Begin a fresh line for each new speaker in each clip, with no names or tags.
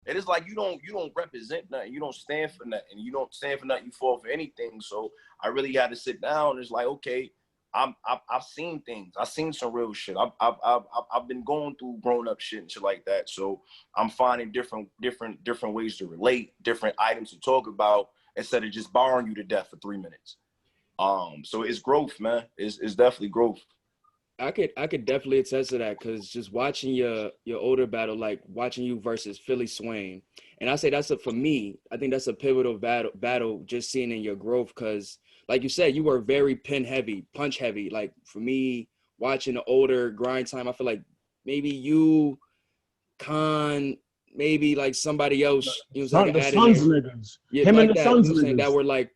It is like you don't represent nothing. You don't stand for nothing. You don't stand for nothing. You fall for anything. So I really had to sit down. And it's like, okay, I've seen things. I've seen some real shit. I've been going through grown up shit and shit like that. So I'm finding different ways to relate, different items to talk about instead of just boring you to death for 3 minutes. So it's growth, man. It's definitely growth.
I could definitely attest to that because just watching your older battle, like watching you versus Philly Swain, and I say for me, I think that's a pivotal battle just seeing in your growth because, like you said, you were very pin heavy, punch heavy. Like for me, watching the older grind time, I feel like maybe you, Khan, maybe like somebody else, you know,
Son,
like
the
added
Suns
there,
niggas.
yeah,
Him and
like
the
that. You
Suns
know what I'm saying?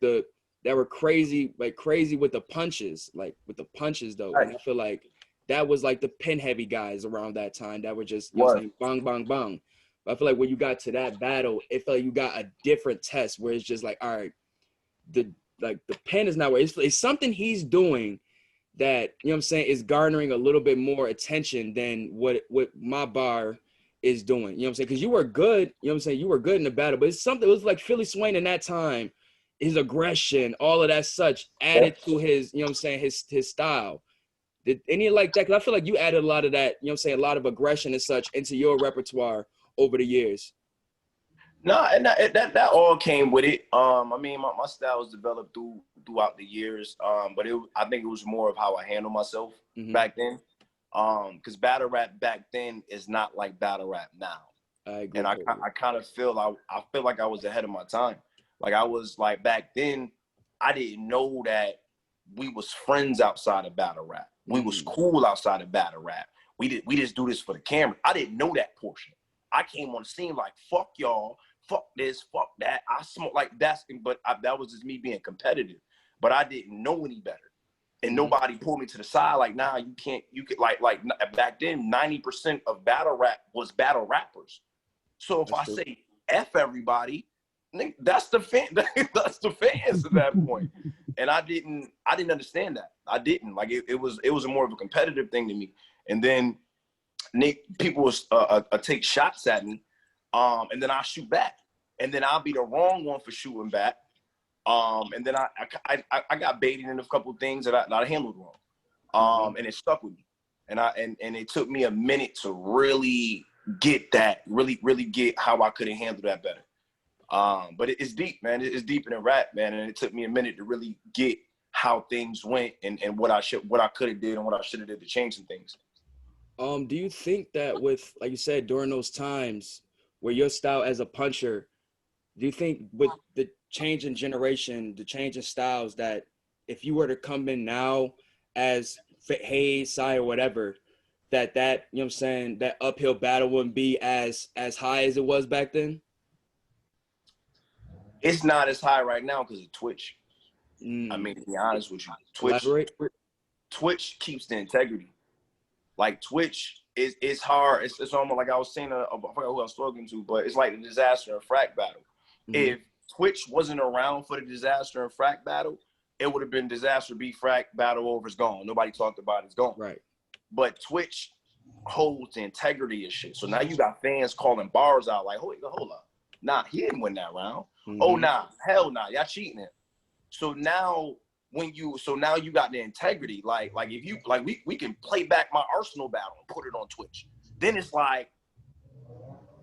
niggas.
That were crazy, like crazy with the punches, like with the punches though.
Right.
And I feel like that was like the pin heavy guys around that time that were just, you know what I'm
What?
saying, bang, bang, bang. But I feel like when you got to that battle, it felt like you got a different test where it's just like, all right, the pen is not where it's something he's doing that, you know what I'm saying, is garnering a little bit more attention than what my bar is doing. You know what I'm saying? Because you were good, you know what I'm saying, you were good in the battle, but it's something, it was like Philly Swain in that time, his aggression, all of that such added to his, you know what I'm saying, his style. Did any like that? Because I feel like you added a lot of that, you know what I'm saying, a lot of aggression and such into your repertoire over the years.
No, and that all came with it. I mean, my style was developed throughout the years. But I think it was more of how I handle myself back then. Because battle rap back then is not like battle rap now.
I agree.
And I kind of I feel like I was ahead of my time. Like I was like back then, I didn't know that we was friends outside of battle rap. We was cool outside of battle rap. We just do this for the camera. I didn't know that portion. I came on the scene like, fuck y'all, fuck this, fuck that. I smoke like that was just me being competitive. But I didn't know any better. And nobody pulled me to the side like, nah, you could like back then, 90% of battle rap was battle rappers. So if I say F everybody, that's the fan. That's the fans at that point. And I didn't understand that. I didn't like it. It was more of a competitive thing to me. And then people will take shots at me, and then I shoot back, and then I'll be the wrong one for shooting back. And then I got baited in a couple of things that I handled wrong, and it stuck with me. And it took me a minute to really get that, really get how I could have handled that better. But it's deep, man. It's deeper than rap, man. And it took me a minute to really get how things went and what I could have did and what I should have did to change some things.
Do you think that with, like you said, during those times where your style as a puncher, do you think with the change in generation, the change in styles, that if you were to come in now as Hayes, Sai, or whatever, that you know what I'm saying, that uphill battle wouldn't be as high as it was back then?
It's not as high right now because of Twitch. I mean, to be honest with you, Twitch keeps the integrity. Like Twitch is hard. It's almost like I was saying. I forgot who I was talking to, but it's like the Dizaster and Frack battle. If Twitch wasn't around for the Dizaster and Frack battle, it would have been Dizaster beat Frack battle over. It's gone. Nobody talked about it. It's gone.
Right.
But Twitch holds the integrity of shit. So now you got fans calling bars out like, hold up. Nah, he didn't win that round. Oh, nah, hell nah, y'all cheating him. So now you got the integrity. Like if you like we can play back my Arsenal battle and put it on Twitch. Then it's like,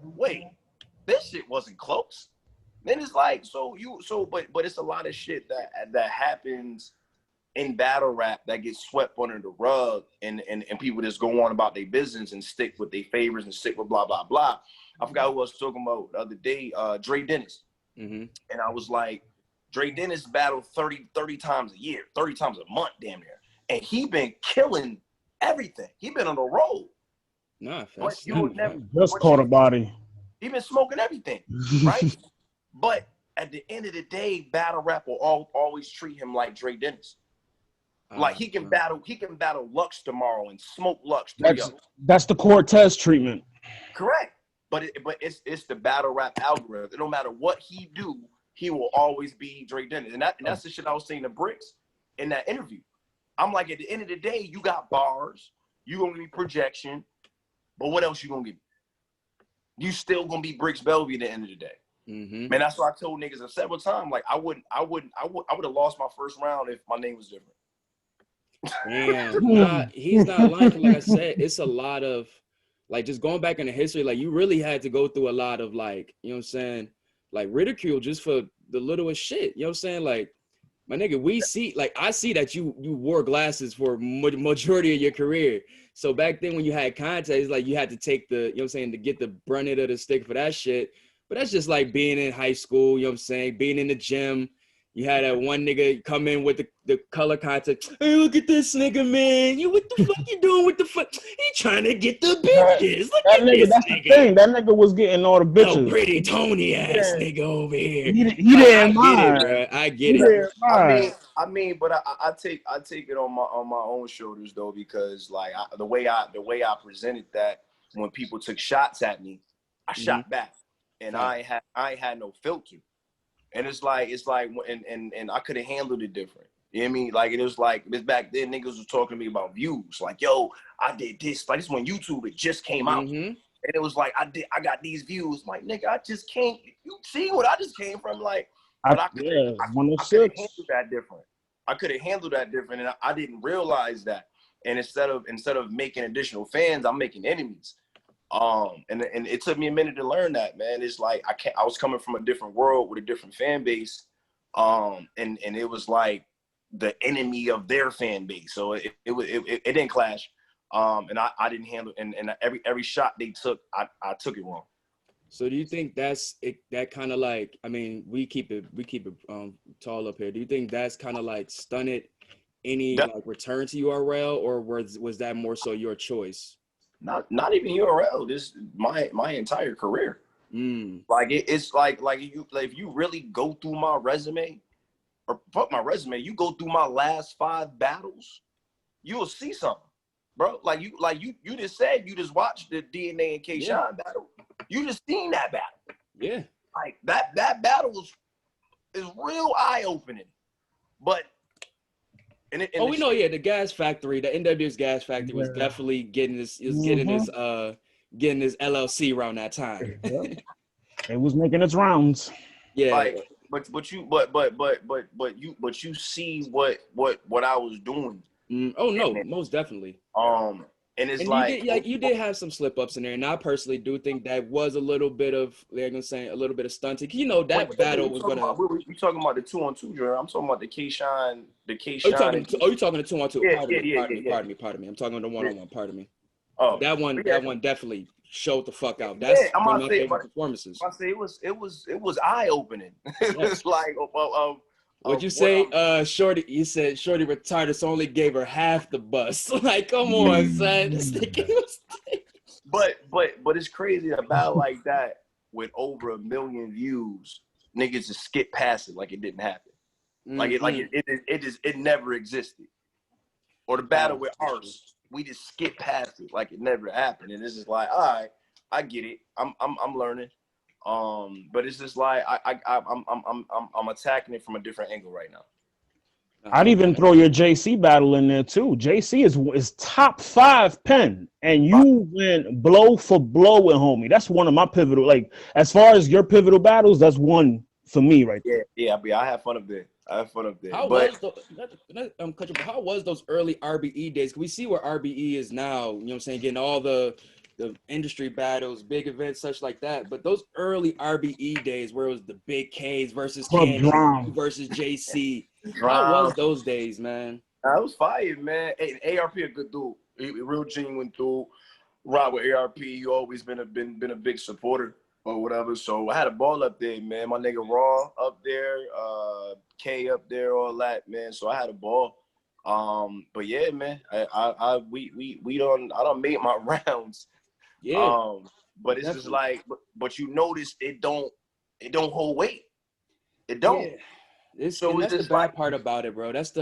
wait, this shit wasn't close. Then it's like, but it's a lot of shit that happens in battle rap that gets swept under the rug and people just go on about their business and stick with their favorites and stick with blah blah blah. I forgot who I was talking about the other day, Dre Dennis. And I was like, Dre Dennis battled 30 times a year, 30 times a month, damn near. And he been killing everything. He been on the road.
Nah,
but you would never
just caught a body.
He been smoking everything, right? But at the end of the day, battle rap will always treat him like Dre Dennis. Like he can battle Lux tomorrow and smoke Lux.
That's the Cortez treatment.
Correct. But it's the battle rap algorithm. No matter what he do, he will always be Dre Dennis. And that's the shit I was saying to Bricks in that interview. I'm like, at the end of the day, you got bars, you gonna give me projection, but what else you gonna give me? you still gonna be Bricks Belvy at the end of the day.
Mm-hmm.
Man, that's what I told niggas several times. Like I would have lost my first round if my name was different.
Damn, nah, he's not lying. 'Cause like I said, it's a lot of like just going back in the history. Like you really had to go through a lot of like, you know what I'm saying, like ridicule just for the littlest shit. You know what I'm saying? Like my nigga, we see like I see that you wore glasses for majority of your career. So back then when you had contact, it's like you had to take the, you know what I'm saying, to get the brunt of the stick for that shit. But that's just like being in high school, you know what I'm saying, being in the gym. You had that one nigga come in with the color contact. Hey, look at this nigga, man. You what the fuck you doing with the fuck? He trying to get the bitches. Look
That
at
nigga,
this
that's
nigga.
the thing. That nigga was getting all the
No
bitches.
pretty Tony ass nigga over here.
He
I
didn't
get it,
mind.
bro. I
He
get it.
didn't mind.
I mean, but I take it on my own shoulders though, because like the way I presented that when people took shots at me, I shot back, and I ain't had no filter, and it's like and I could have handled it different. You know what I mean? Like it was like this back then, niggas was talking to me about views, like yo, I did this, like this when YouTube it just came out. And it was like I got these views. I'm like, nigga, I just can't. You see what I just came from? Like, but I could have handled that different. I could have handled that different, and I didn't realize that. And instead of making additional fans, I'm making enemies. And it took me a minute to learn that, man. It's like I was coming from a different world with a different fan base, and it was like the enemy of their fan base. So it didn't clash. And I didn't handle and every shot they took, I took it wrong.
So do you think that's it, that kind of like, I mean, we keep it tall up here. Do you think that's kind of like stunted any like return to URL, or was that more so your choice?
Not even URL. This my entire career. Like it's like if you really go through my resume, or fuck my resume, you go through my last 5 battles, you will see something. Bro, like you just said you just watched the DNA and K-Shine battle. You just seen that battle.
Yeah.
Like that battle is real eye-opening. But
we know, the gas factory, the NW's gas factory was definitely getting this getting this LLC around that time.
It was making its rounds.
Yeah.
Like, but you see what I was doing.
Oh no, most definitely.
And it's
you did have some slip ups in there, and I personally do think that was a little bit of, they're gonna say, a little bit of stunting. You know that battle was gonna.
We talking about the 2-on-2, Jerry. I'm talking about the K-Shine.
You talking to 2-on-2?
Yeah,
Pardon me. I'm talking to 1-on-1. Pardon me.
Oh,
that one definitely showed the fuck out. That's one of my favorite performances.
I say it was eye opening. It was like
what'd you say, Shorty? You said Shorty retarded, so only gave her half the bus. Like, come on, son.
But it's crazy about like that with over 1 million views, niggas just skip past it like it didn't happen. It never existed. Or the battle with Arse, we just skip past it like it never happened. And it's just like, all right, I get it. I'm learning. But it's just like I'm attacking it from a different angle right now.
I'd even throw your JC battle in there too. JC is top 5 pen, and you went blow for blow with homie. That's one of my pivotal. Like as far as your pivotal battles, that's one for me right there.
Yeah. I have fun up there. How
was those early RBE days? Can we see where RBE is now? You know what I'm saying? Getting all the industry battles, big events, such like that. But those early RBE days where it was the big K's versus Candy versus JC. How was those days, man?
That was fire, man. Hey, ARP a good dude. He real genuine dude. Ride with ARP. You always been a big supporter or whatever. So I had a ball up there, man. My nigga Raw up there, K up there, all that, man. So I had a ball. But yeah, man. I don't make my rounds.
Yeah.
But it's just like, but you notice it don't hold weight. It don't.
Yeah. That's the bad part about it, bro. It's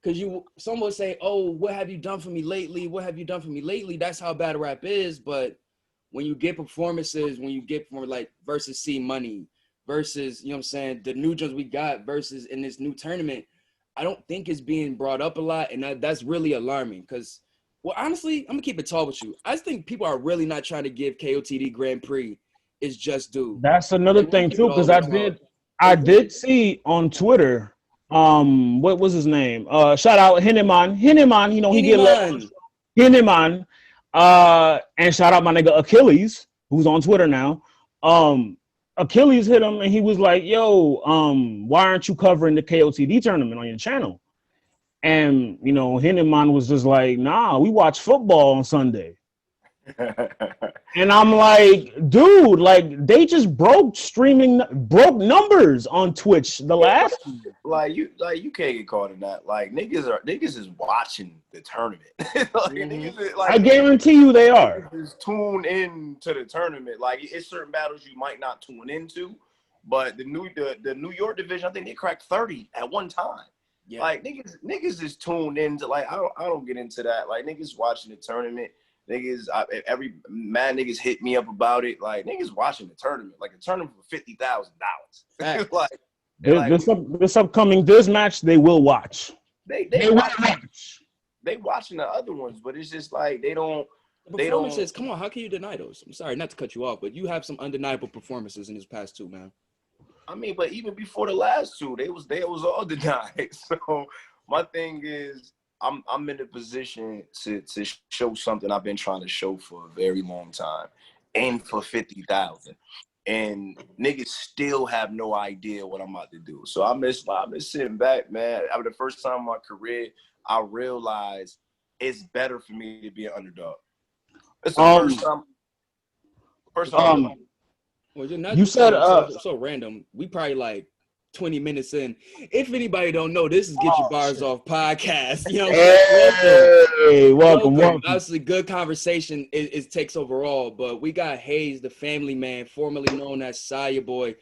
because someone would say, oh, what have you done for me lately? What have you done for me lately? That's how battle rap is. But when you get performances, like versus C Money, versus, you know what I'm saying, the new jumps we got versus in this new tournament, I don't think it's being brought up a lot. And that's really alarming because Well, honestly, I'm gonna keep it tall with you. I just think people are really not trying to give KOTD Grand Prix its just due.
That's another
Like, we
thing
keep
too,
it all
because
the way tall.
I did see on Twitter, what was his name? Shout out Hinneman, you know, he
Any
get love.
man.
Hinneman, and shout out my nigga Achilles, who's on Twitter now. Achilles hit him and he was like, yo, why aren't you covering the KOTD tournament on your channel? And, you know, Hinneman was just like, nah, we watch football on Sunday. And I'm like, dude, like they just broke numbers on Twitch the last.
Like you can't get caught in that. Like niggas is watching the tournament. Niggas is,
I guarantee you they are.
Niggas is tuned in to the tournament. Like it's certain battles you might not tune into, but the New York division, I think they cracked 30 at one time. Yeah. Like niggas is tuned into. Like I don't get into that. Like niggas watching the tournament. Niggas, every mad niggas hit me up about it. Like niggas watching the tournament, like a tournament for $50,000.
This upcoming match, they will watch.
They will watch. They watching the other ones, but it's just like they don't.
The performances, come on, how can you deny those? I'm sorry, not to cut you off, but you have some undeniable performances in this past two, man.
I mean, but even before the last two, they was all denied. So my thing is, I'm in a position to show something I've been trying to show for a very long time, and for 50,000, and niggas still have no idea what I'm about to do. So I'm just sitting back, man. I mean, the first time in my career, I realized it's better for me to be an underdog. It's the first time.
Well, you're not.
You said
so random. We probably like 20 minutes in. If anybody don't know, this is Get Your Bars Off podcast. You know what I'm saying? Welcome. Obviously, good conversation it takes overall, but we got Hayes, the family man, formerly known as Saya Boy,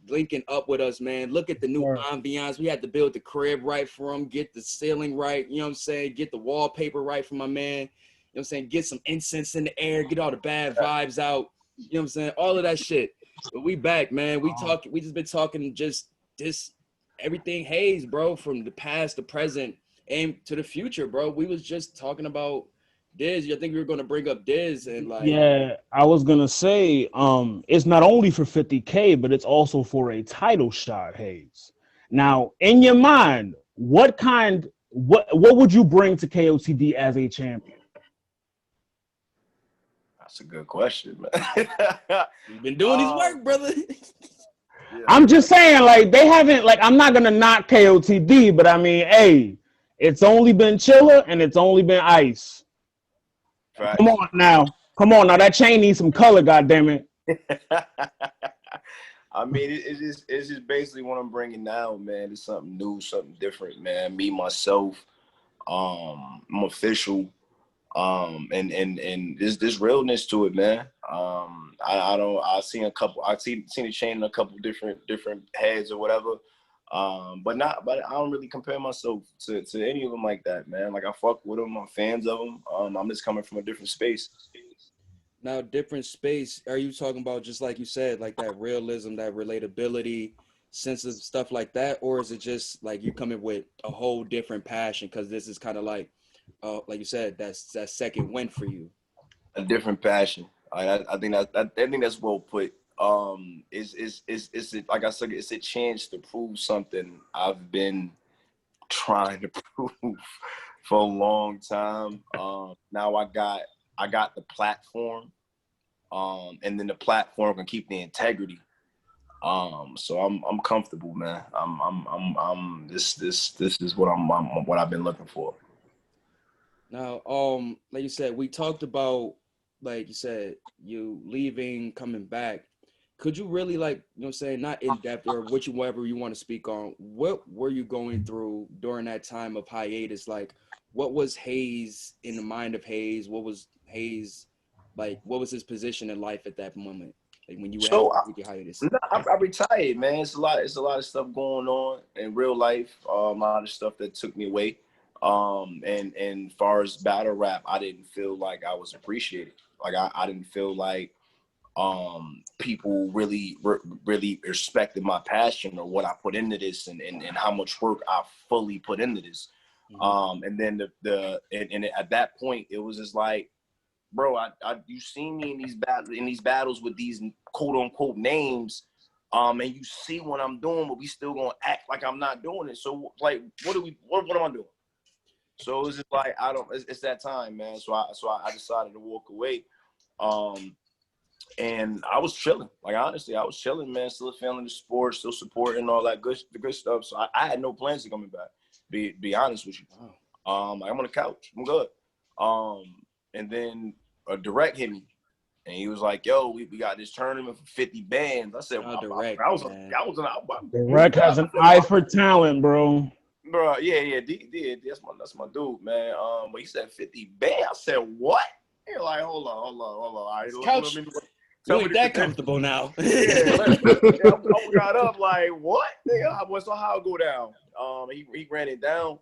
linking up with us, man. Look at the new ambiance. We had to build the crib right for him, get the ceiling right, you know what I'm saying? Get the wallpaper right for my man. You know what I'm saying? Get some incense in the air, get all the bad vibes out. You know what I'm saying? All of that shit. But we back, man. We just been talking just this everything Hayes, bro, from the past, the present, and to the future, bro. We was just talking about Diz. I think we were gonna bring up Diz and like.
Yeah, I was gonna say, it's not only for 50K, but it's also for a title shot, Hayes. Now, in your mind, what would you bring to KOTD as a champion?
That's a good question, man.
You've been doing his work, brother.
Yeah. I'm just saying, like, they haven't, like, I'm not going to knock KOTD, but I mean, hey, it's only been Chilla and it's only been Ice. Right. Come on now. That chain needs some color, goddammit.
I mean, it's just basically what I'm bringing now, man. It's something new, something different, man. Me, myself, I'm official. And there's realness to it, man. I've seen the chain in a couple different heads or whatever. But I don't really compare myself to any of them like that, man. Like I fuck with them, I'm fans of them. I'm just coming from a different space.
Now, different space, are you talking about just like you said, like that realism, that relatability, sense of stuff like that? Or is it just like you coming with a whole different passion? Because this is kind of like you said, that's that second win for you.
A different passion. I think that's well put. It's like I said, it's a chance to prove something I've been trying to prove for a long time. Now I got the platform, and then the platform can keep the integrity. So I'm comfortable, man. This is what I've been looking for.
Now, like you said, we talked about, like you said, you leaving, coming back. Could you really, like, you know what I'm saying, not in depth or whatever you want to speak on, what were you going through during that time of hiatus? Like, what was Hayes in the mind of Hayes? What was Hayes, like, what was his position in life at that moment? Like when you had your hiatus?
I retired, man. It's a lot of stuff going on in real life. A lot of stuff that took me away. And far as battle rap, I didn't feel like I was appreciated. Like I didn't feel like people really respected my passion or what I put into this and how much work I fully put into this. And then and at that point, it was just like, bro, you see me in these battles with these quote unquote names, and you see what I'm doing, but we still gonna act like I'm not doing it. So like, what am I doing? So it was just like, it's that time, man. So I decided to walk away. And I was chilling. Like, honestly, I was chilling, man. Still feeling the sport, still supporting all that the good stuff. So I had no plans of coming back. Be honest with you. I'm on the couch. I'm good. And then a direct hit me, and he was like, "Yo, we got this tournament for 50 bands." I said,
Direct
has an eye for talent, bro.
Bro, yeah, that's my dude, man. But he said 50 bands. I said, what? You're like, hold on. All right,
couch. You ain't that comfortable now.
I got up like, what? So how it go down? He ran it down.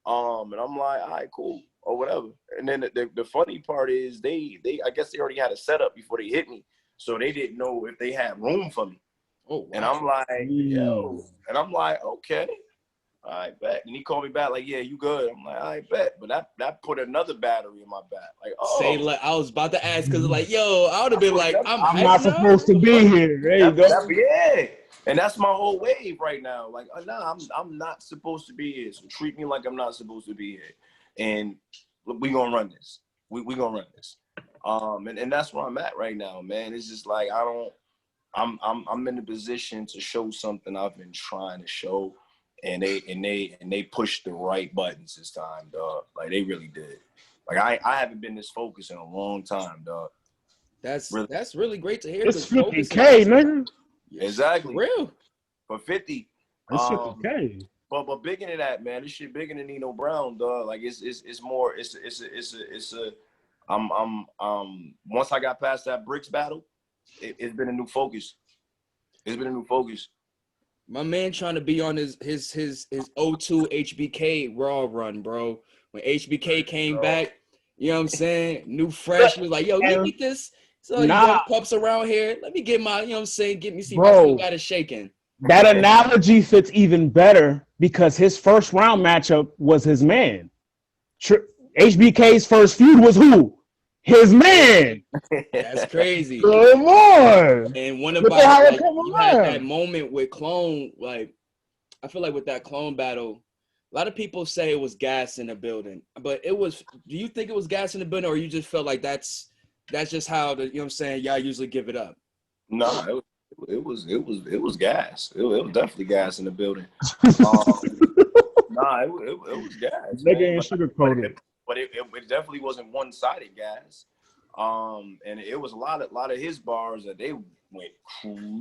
And I'm like, all right, cool, or whatever. And then the funny part is they I guess they already had a setup before they hit me, so they didn't know if they had room for me.
Oh, wow.
And I'm like, yo, and I'm like, okay, all right, bet. And he called me back like, yeah, you good. I'm like, all right, bet. But that put another battery in my back. Like,
I was about to ask because like, yo, I would have been like,
I'm not supposed to be here. There you go.
Yeah. And that's my whole wave right now. Like, nah, I'm not supposed to be here. So treat me like I'm not supposed to be here. And we gonna run this. We gonna run this. And that's where I'm at right now, man. It's just like I'm in a position to show something I've been trying to show, and they pushed the right buttons this time, dog. Like, they really did. Like, I haven't been this focused in a long time, dog.
That's really great to hear.
It's 50K, nigga.
Exactly.
For real.
For 50.
That's 50K.
But bigger than that, man. This shit bigger than Nino Brown, dog. Like, it's more. Once I got past that Bricks battle, it's been a new focus. It's been a new focus.
My man trying to be on his 02 HBK Raw run, bro. When HBK came back, you know what I'm saying? New fresh. He was like, yo, let me get this. So you got pups around here. Let me get my, you know what I'm saying? Get me see my still got it shaking.
That analogy fits even better because his first round matchup was his man. HBK's first feud was who? His man.
That's crazy.
Come on.
And one about like, you had that moment with Clone. Like, I feel like with that Clone battle, a lot of people say it was gas in the building, but it was. Do you think it was gas in the building, or you just felt like that's just how you know what I'm saying? Y'all usually give it up.
No, it was gas. It was definitely gas in the building. It was gas.
Nigga ain't sugarcoated.
But it definitely wasn't one-sided gas. And it was a lot of his bars that they went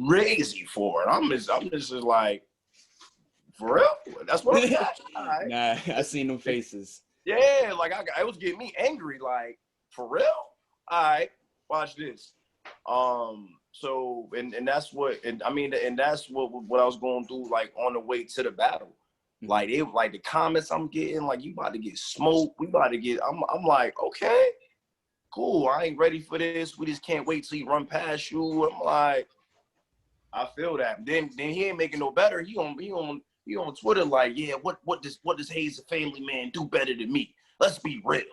crazy for. And I'm just like, for real? That's what I got. Right.
Nah, I seen them faces.
Yeah, like it was getting me angry. Like, for real? All right, watch this. So and that's what and that's what I was going through, like, on the way to the battle. Like, the comments I'm getting, like, you about to get smoked. We about to get. I'm like, okay, cool. I ain't ready for this. We just can't wait till he run past you. I'm like, I feel that. Then he ain't making no better. He on Twitter like, yeah, what does Hayes, a family man, do better than me? Let's be real.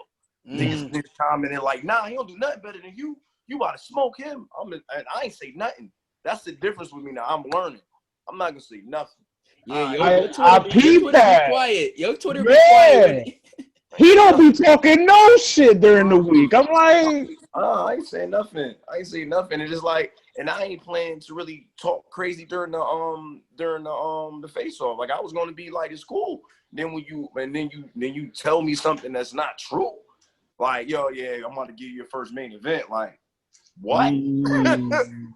Niggas commenting like, nah, he don't do nothing better than you. You about to smoke him. And I ain't say nothing. That's the difference with me now. I'm learning. I'm not gonna say nothing.
Yeah,
I peeped that.
Be quiet. Yo, Twitter be quiet.
He don't be talking no shit during the week. I'm like,
I ain't saying nothing. It's just like, and I ain't planning to really talk crazy during the face off. Like, I was gonna be like, it's cool. Then you tell me something that's not true. Like, yo, yeah, I'm about to give you your first main event. Like, what?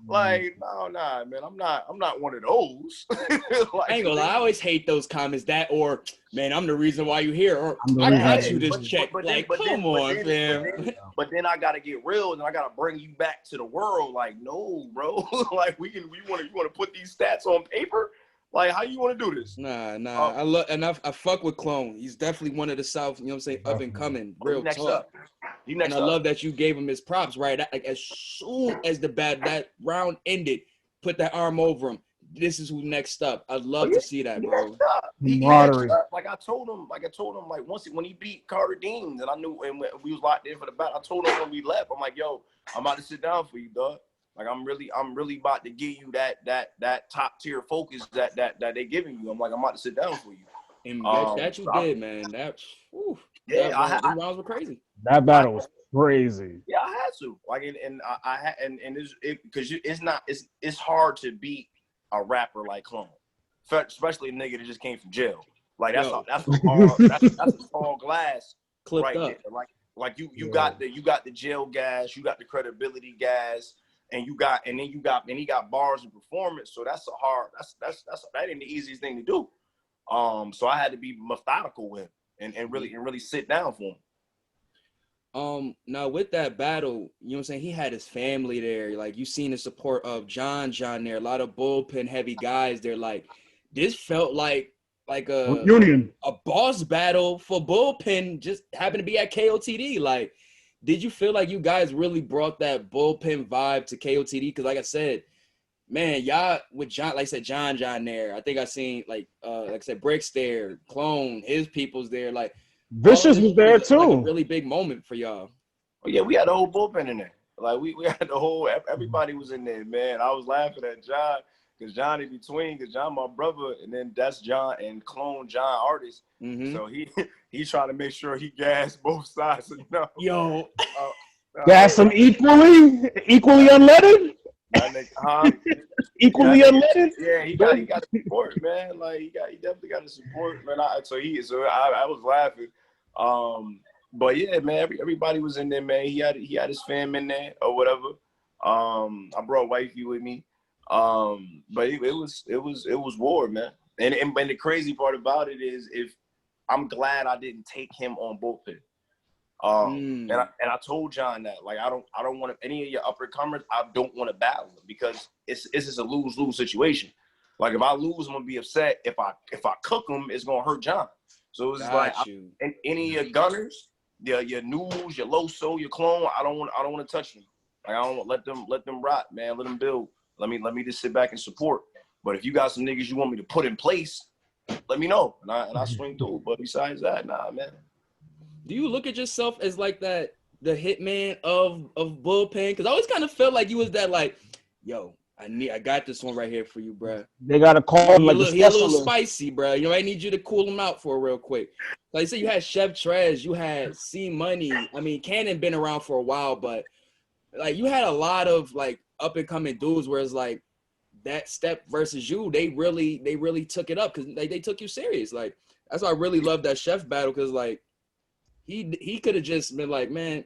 Like, nah, man, I'm not one of those. Like,
I ain't gonna lie, I always hate those comments. That or, man, I'm the reason why you here. Or I got you this check. Like, come on, fam.
But then I gotta get real, and I gotta bring you back to the world. Like, no, bro. Like, you want to put these stats on paper? Like, how you want to do this?
Nah. I fuck with Clone. He's definitely one of the South, you know what I'm saying, up and coming. Real talk. And I love that you gave him his props, right? Like, as soon as that round ended, put that arm over him. this is who next up. I'd love to see that, bro.
He
Camaraderie.
like I told him, like once when he beat Carter Deans, and I knew, and when we was locked in for the battle, I told him when we left, I'm like, yo, I'm about to sit down for you, dog. Like I'm really about to give you that top tier focus that they giving you. I'm like, I'm about to sit down for you.
And that you did, man. That, whew,
Yeah,
them rounds were crazy.
That battle was crazy.
Yeah, I had to. Like, and I had, and it's because it's hard to beat a rapper like Clone, especially a nigga that just came from jail. Like that's a hard, that's a tall glass
Clipped
right
up.
there. Like you got the jail gas, you got the credibility gas, and he got bars and performance. So that's a hard. That ain't the easiest thing to do. So I had to be methodical with him and really sit down for him.
Now with that battle, you know what I'm saying? He had his family there. Like, you seen the support of John there. A lot of bullpen heavy guys there. Like, this felt like a
Union.
a boss battle for bullpen. Just happened to be at KOTD. Like, did you feel like you guys really brought that bullpen vibe to KOTD? Because like I said, man, y'all with John, like I said, John there. I think I seen like I said, Bricks there, Clone, his people's there. Like,
Vicious was there too.
Like a really big moment for y'all.
Oh, yeah, we had the whole bullpen in there. Like we had the whole, everybody was in there, man. I was laughing at John because John in between, because John my brother, and then that's John and Clone John artist.
Mm-hmm.
So he's trying to make sure he gassed both sides. You know?
Yo,
Gas them equally unleaded. Equally unleaded.
Yeah, he got support, man. Like he definitely got the support, man. I was laughing. But yeah, man, everybody was in there, man. He had his fam in there or whatever. I brought wifey with me. But it was war, man. And the crazy part about it is, if I'm glad I didn't take him on bullpen. And I told John that, like, I don't want any of your upper comers. I don't want to battle them because it's just a lose situation. Like, if I lose, I'm gonna be upset. If I cook them, it's gonna hurt John. So it's and any of your gunners, your News, your Loso, your Clone, I don't want to touch them. Like, I don't let them rot, man. Let them build. Let me just sit back and support. But if you got some niggas you want me to put in place, let me know, and I swing through. But besides that, nah, man.
Do you look at yourself as like that, the hitman of bullpen? Because I always kind of felt like you was that, like, yo, I got this one right here for you, bro.
They gotta call him like
he a little spicy, bro. You know, I need you to cool him out for real quick. Like you said, you had Chef Trez, you had C Money. I mean, Cannon been around for a while, but like you had a lot of like up and coming dudes. Where it's like that Step versus you, they really took it up because they took you serious. Like, that's why I really love that Chef battle, because like he could have just been like, man,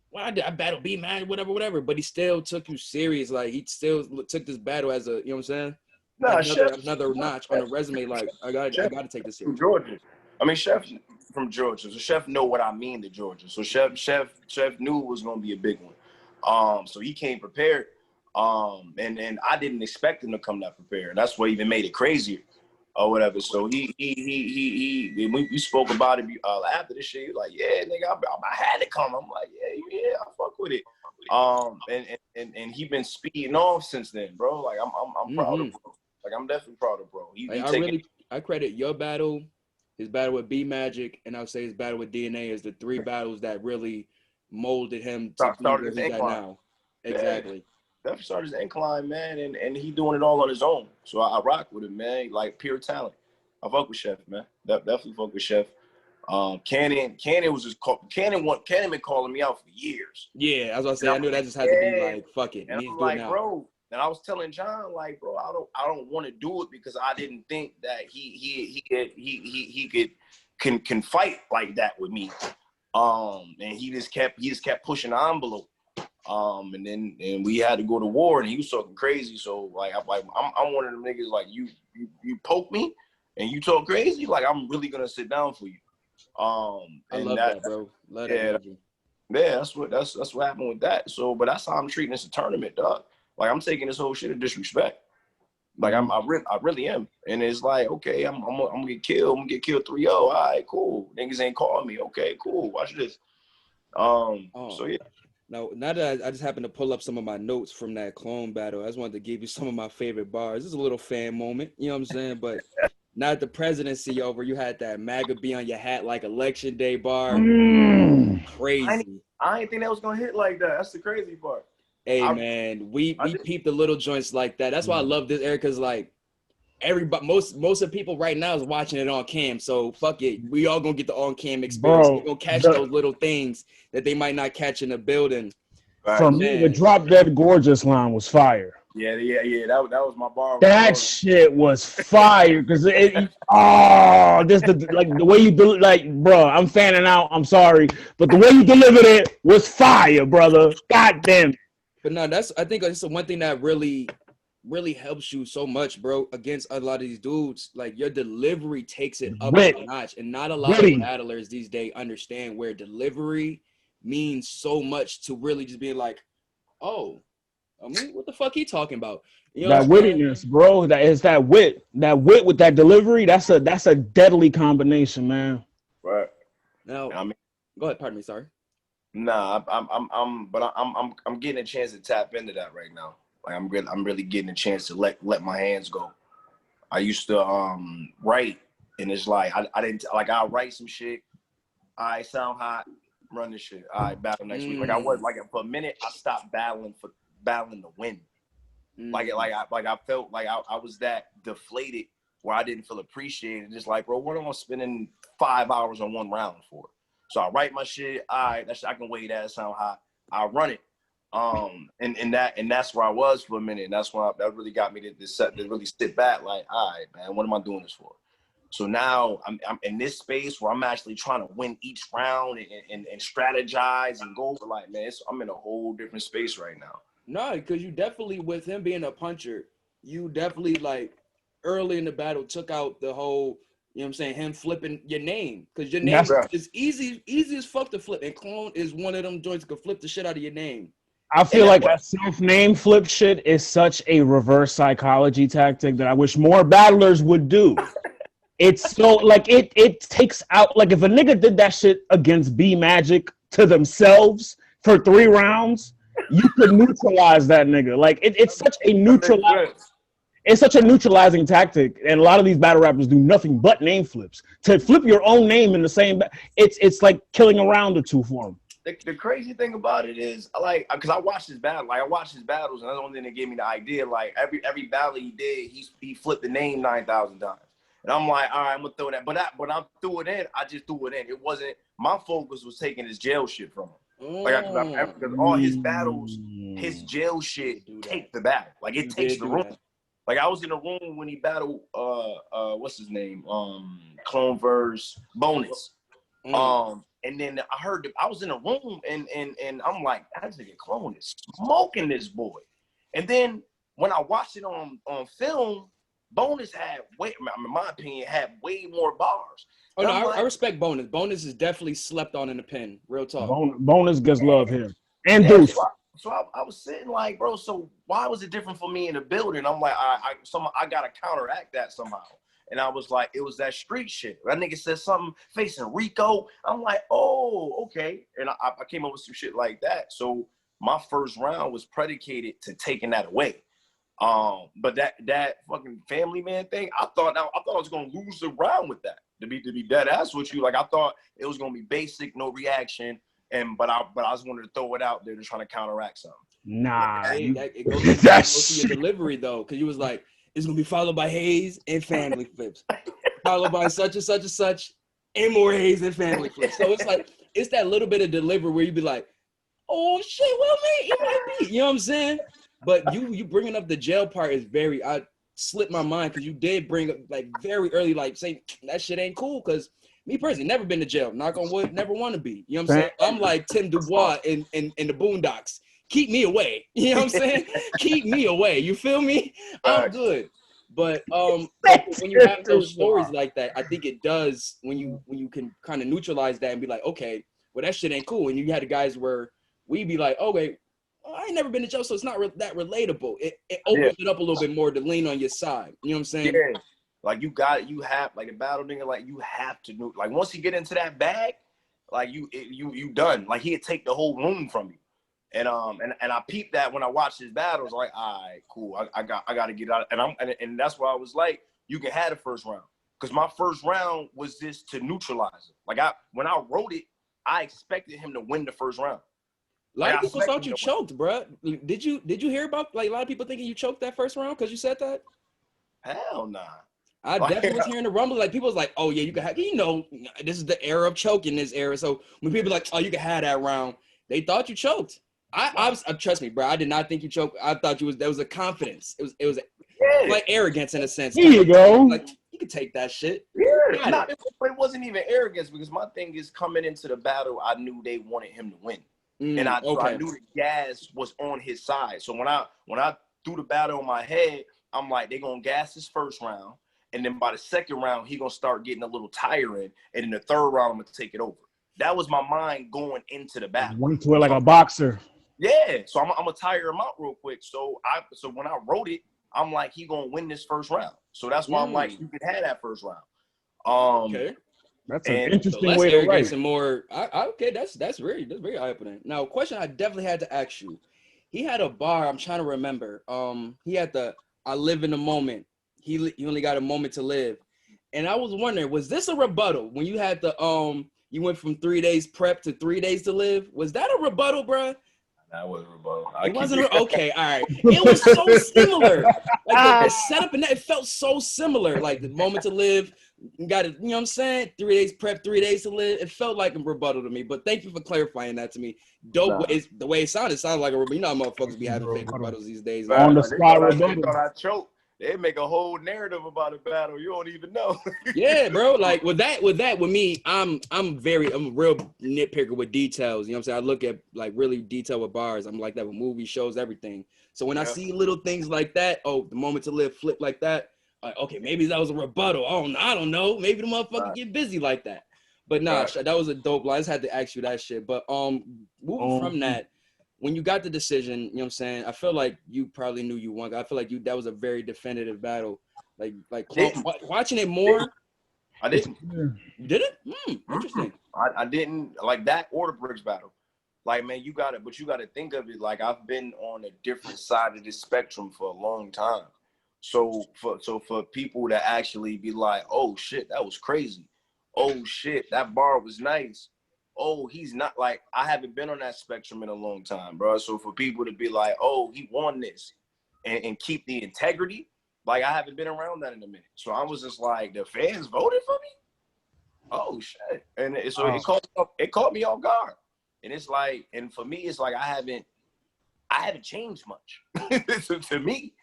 why did I battle B, man, whatever, but he still took you serious. Like, he still took this battle as a, you know what I'm saying?
Nah,
another notch on the resume. Like, I got to take this serious.
From Georgia. I mean, Chef from Georgia, so Chef know what I mean to Georgia. So Chef knew it was gonna be a big one. So he came prepared. And I didn't expect him to come that prepared. That's what even made it crazier or whatever. So we spoke about it after this shit. He was like, yeah, nigga, I had to come. I'm like, yeah, I fuck with it. And he been speeding off since then, bro. Like, I'm proud of bro. Like, I'm definitely proud of bro.
I credit your battle, his battle with B Magic, and I'll say his battle with DNA as the three battles that really molded him to be where he got now. Exactly.
Yeah. Definitely started his incline, man, and he doing it all on his own. So I rock with him, man. Like, pure talent. I fuck with Chef, man. Definitely fuck with Chef. Cannon been calling me out for years.
Yeah, as I say, I knew that just had to be like, fuck it.
And I'm like, bro. And I was telling John, like, bro, I don't want to do it because I didn't think that he can fight like that with me. And he just kept pushing the envelope. And we had to go to war, and he was talking crazy. So like, I'm one of them niggas, like, you poke me and you talk crazy, like, I'm really gonna sit down for you.
I love that, bro. Love that.
Yeah, that's what happened with that. So, but that's how I'm treating this a tournament, dog. Like, I'm taking this whole shit in disrespect. Like, I really am. And it's like, okay, I'm gonna get killed. I'm gonna get killed 3-0. All right, cool. Niggas ain't calling me. Okay, cool. Watch this. So yeah.
Now that I just happened to pull up some of my notes from that clone battle, I just wanted to give you some of my favorite bars. This is a little fan moment, you know what I'm saying? But not the presidency over. You had that MAGA be on your hat like election day bar. Crazy.
I didn't think that was gonna hit like that. That's the crazy part.
Hey man, we peep the little joints like that. That's why I love this era, because like everybody, most of the people right now is watching it on cam. So fuck it, we all gonna get the on cam experience. We're gonna catch those little things that they might not catch in the building.
For me, the Drop Dead Gorgeous line was fire.
Yeah. That was my bar.
That shit was fire because the way you do, like, bro. I'm fanning out. I'm sorry, but the way you delivered it was fire, brother. God damn.
But no, I think that's the one thing that really helps you so much, bro, against a lot of these dudes. Like your delivery takes it up a notch, and not a lot of battlers these days understand where delivery means so much to really just being like, oh, I mean, what the fuck he talking about? You know
that wittiness, bro. That is that wit with that delivery. That's a deadly combination, man.
Right.
Now, I mean, go ahead. Pardon me. Sorry.
Nah, I'm getting a chance to tap into that right now. Like I'm really getting a chance to let my hands go. I used to write, and it's like I didn't like I'll write some shit. I sound hot, run this shit. I battle next week. Like I was like for a minute, I stopped battling to win. Like I felt like I was that deflated where I didn't feel appreciated. Just like, bro, what am I spending 5 hours on one round for? So I write my shit. I can weigh that, sound hot. I run it. And that's where I was for a minute. And that's why that really got me to really sit back. Like, all right, man, what am I doing this for? So now I'm in this space where I'm actually trying to win each round and strategize and go for, like, man, I'm in a whole different space right now.
No, because you definitely, with him being a puncher, you definitely, like, early in the battle took out the whole, you know what I'm saying, him flipping your name. Because your name is easy as fuck to flip. And Clone is one of them joints that could flip the shit out of your name.
I feel like that self-name flip shit is such a reverse psychology tactic that I wish more battlers would do. It's so, like, it takes out, like, if a nigga did that shit against B Magic to themselves for 3 rounds, you could neutralize that nigga. Like, it's such a neutralizing tactic, and a lot of these battle rappers do nothing but name flips. To flip your own name in the same, it's like killing a round or two for them.
The crazy thing about it is, like, because I watched his battle, like I watched his battles, and that's the only thing that gave me the idea. Like every battle he did, he flipped the name 9,000 times, and I'm like, all right, I'm gonna throw that. But I threw it in. I just threw it in. It wasn't my focus was taking his jail shit from him. Like because all his battles, his jail shit take the battle. Like it takes the room. Like I was in the room when he battled what's his name? Clone verse Bonus. And then I was in a room and I'm like, that nigga Clone is smoking this boy. And then when I watched it on film, Bonus had in my opinion, had way more bars.
Oh no, I respect Bonus. Bonus is definitely slept on in the pen. Real talk.
Bonus gets love here. And Deuce.
So I was sitting like, bro, so why was it different for me in the building? I'm like, I gotta counteract that somehow. And I was like, it was that street shit. That nigga said something facing Rico. I'm like, oh, okay. And I came up with some shit like that. So my first round was predicated to taking that away. But that fucking family man thing, I thought I was gonna lose the round with that. To be dead ass with you, like I thought it was gonna be basic, no reaction. But I just wanted to throw it out there to try to counteract something.
Nah,
it goes to your delivery though, because you was like, it's gonna be followed by Hayes and family flips, followed by such and such and such, and more Hayes and family flips. So it's like it's that little bit of delivery where you be like, oh shit, well man, it might be, you know what I'm saying? But you bringing up the jail part is I slipped my mind because you did bring up like very early, like say that shit ain't cool because. Me personally, never been to jail. Knock on wood, never want to be. You know what I'm saying? I'm like Tim Dubois in the Boondocks. Keep me away. You know what I'm saying? Keep me away. You feel me? I'm good. But when you have those stories like that, I think it does when you can kind of neutralize that and be like, okay, well that shit ain't cool. And you had the guys where we be like, okay, I ain't never been to jail, so it's not that relatable. It opens it up a little bit more to lean on your side. You know what I'm saying?
Yeah. Like you have like a battle nigga, like you have to like once you get into that bag, like you done. Like he'd take the whole room from you. And I peeped that when I watched his battles. Like, all right, cool. I got to get out. And that's why I was like, you can have the first round, because my first round was just to neutralize him. Like when I wrote it, I expected him to win the first round.
A lot of people thought you choked, bro. Did you hear about, like, a lot of people thinking you choked that first round because you said that?
Hell nah.
I definitely was hearing the rumble. Like, people was like, oh yeah, you can have, this is the era of choking, this era. So when people like, oh, you can have that round, they thought you choked. I was, trust me, bro, I did not think you choked. I thought there was a confidence. It was like arrogance in a sense.
Here you go.
Like, you could take that shit.
Yeah, it wasn't even arrogance, because my thing is, coming into the battle, I knew they wanted him to win. And I knew the gas was on his side. So when I threw the battle on my head, I'm like, they're gonna gas his first round, and then by the second round, he gonna start getting a little tiring, and in the third round, I'm gonna take it over. That was my mind going into the battle.
Went to it like a boxer.
Yeah, so I'm gonna tire him out real quick. So when I wrote it, I'm like, he gonna win this first round. So that's why I'm like, you can have that first round.
Okay.
That's an interesting way to write.
And more, okay, that's very eye-opening. Now, a question I definitely had to ask you. He had a bar, I'm trying to remember. He had I live in the moment. He only got a moment to live. And I was wondering, was this a rebuttal when you had you went from 3 days prep to 3 days to live? Was that a rebuttal, bro?
That wasn't a rebuttal.
It wasn't okay, all right. It was so similar. Like the setup and that, it felt so similar. Like the moment to live, you got it, you know what I'm saying? 3 days prep, 3 days to live. It felt like a rebuttal to me, but thank you for clarifying that to me. Dope. The way it sounded like a rebuttal. You know how motherfuckers be having fake rebuttals these days.
On the spot rebuttal.
They thought I choked. They make a whole narrative about a battle. You don't even know.
Yeah, bro. Like with me, I'm a real nitpicker with details. You know what I'm saying? I look at like really detail with bars. I'm like that with movies, shows, everything. So when I see little things like that, the moment to live flip like that, like, okay, maybe that was a rebuttal. I don't know. Maybe the motherfucker get busy like that. But nah, that was a dope line. I just had to ask you that shit. But moving from that, when you got the decision, you know what I'm saying? I feel like you probably knew you won. I feel like that was a very definitive battle. Like watching it more.
I didn't.
You did it? Interesting.
I didn't like that or the Briggs battle. Like, man, you got to think of it like I've been on a different side of this spectrum for a long time. So for people to actually be like, oh shit, that was crazy. Oh shit, that bar was nice. Oh, he's not, like, I haven't been on that spectrum in a long time, bro. So for people to be like, oh, he won this and keep the integrity, like, I haven't been around that in a minute. So I was just like, the fans voted for me? Oh shit. And so it caught me off guard. And it's like, and for me, it's like I haven't changed much to me.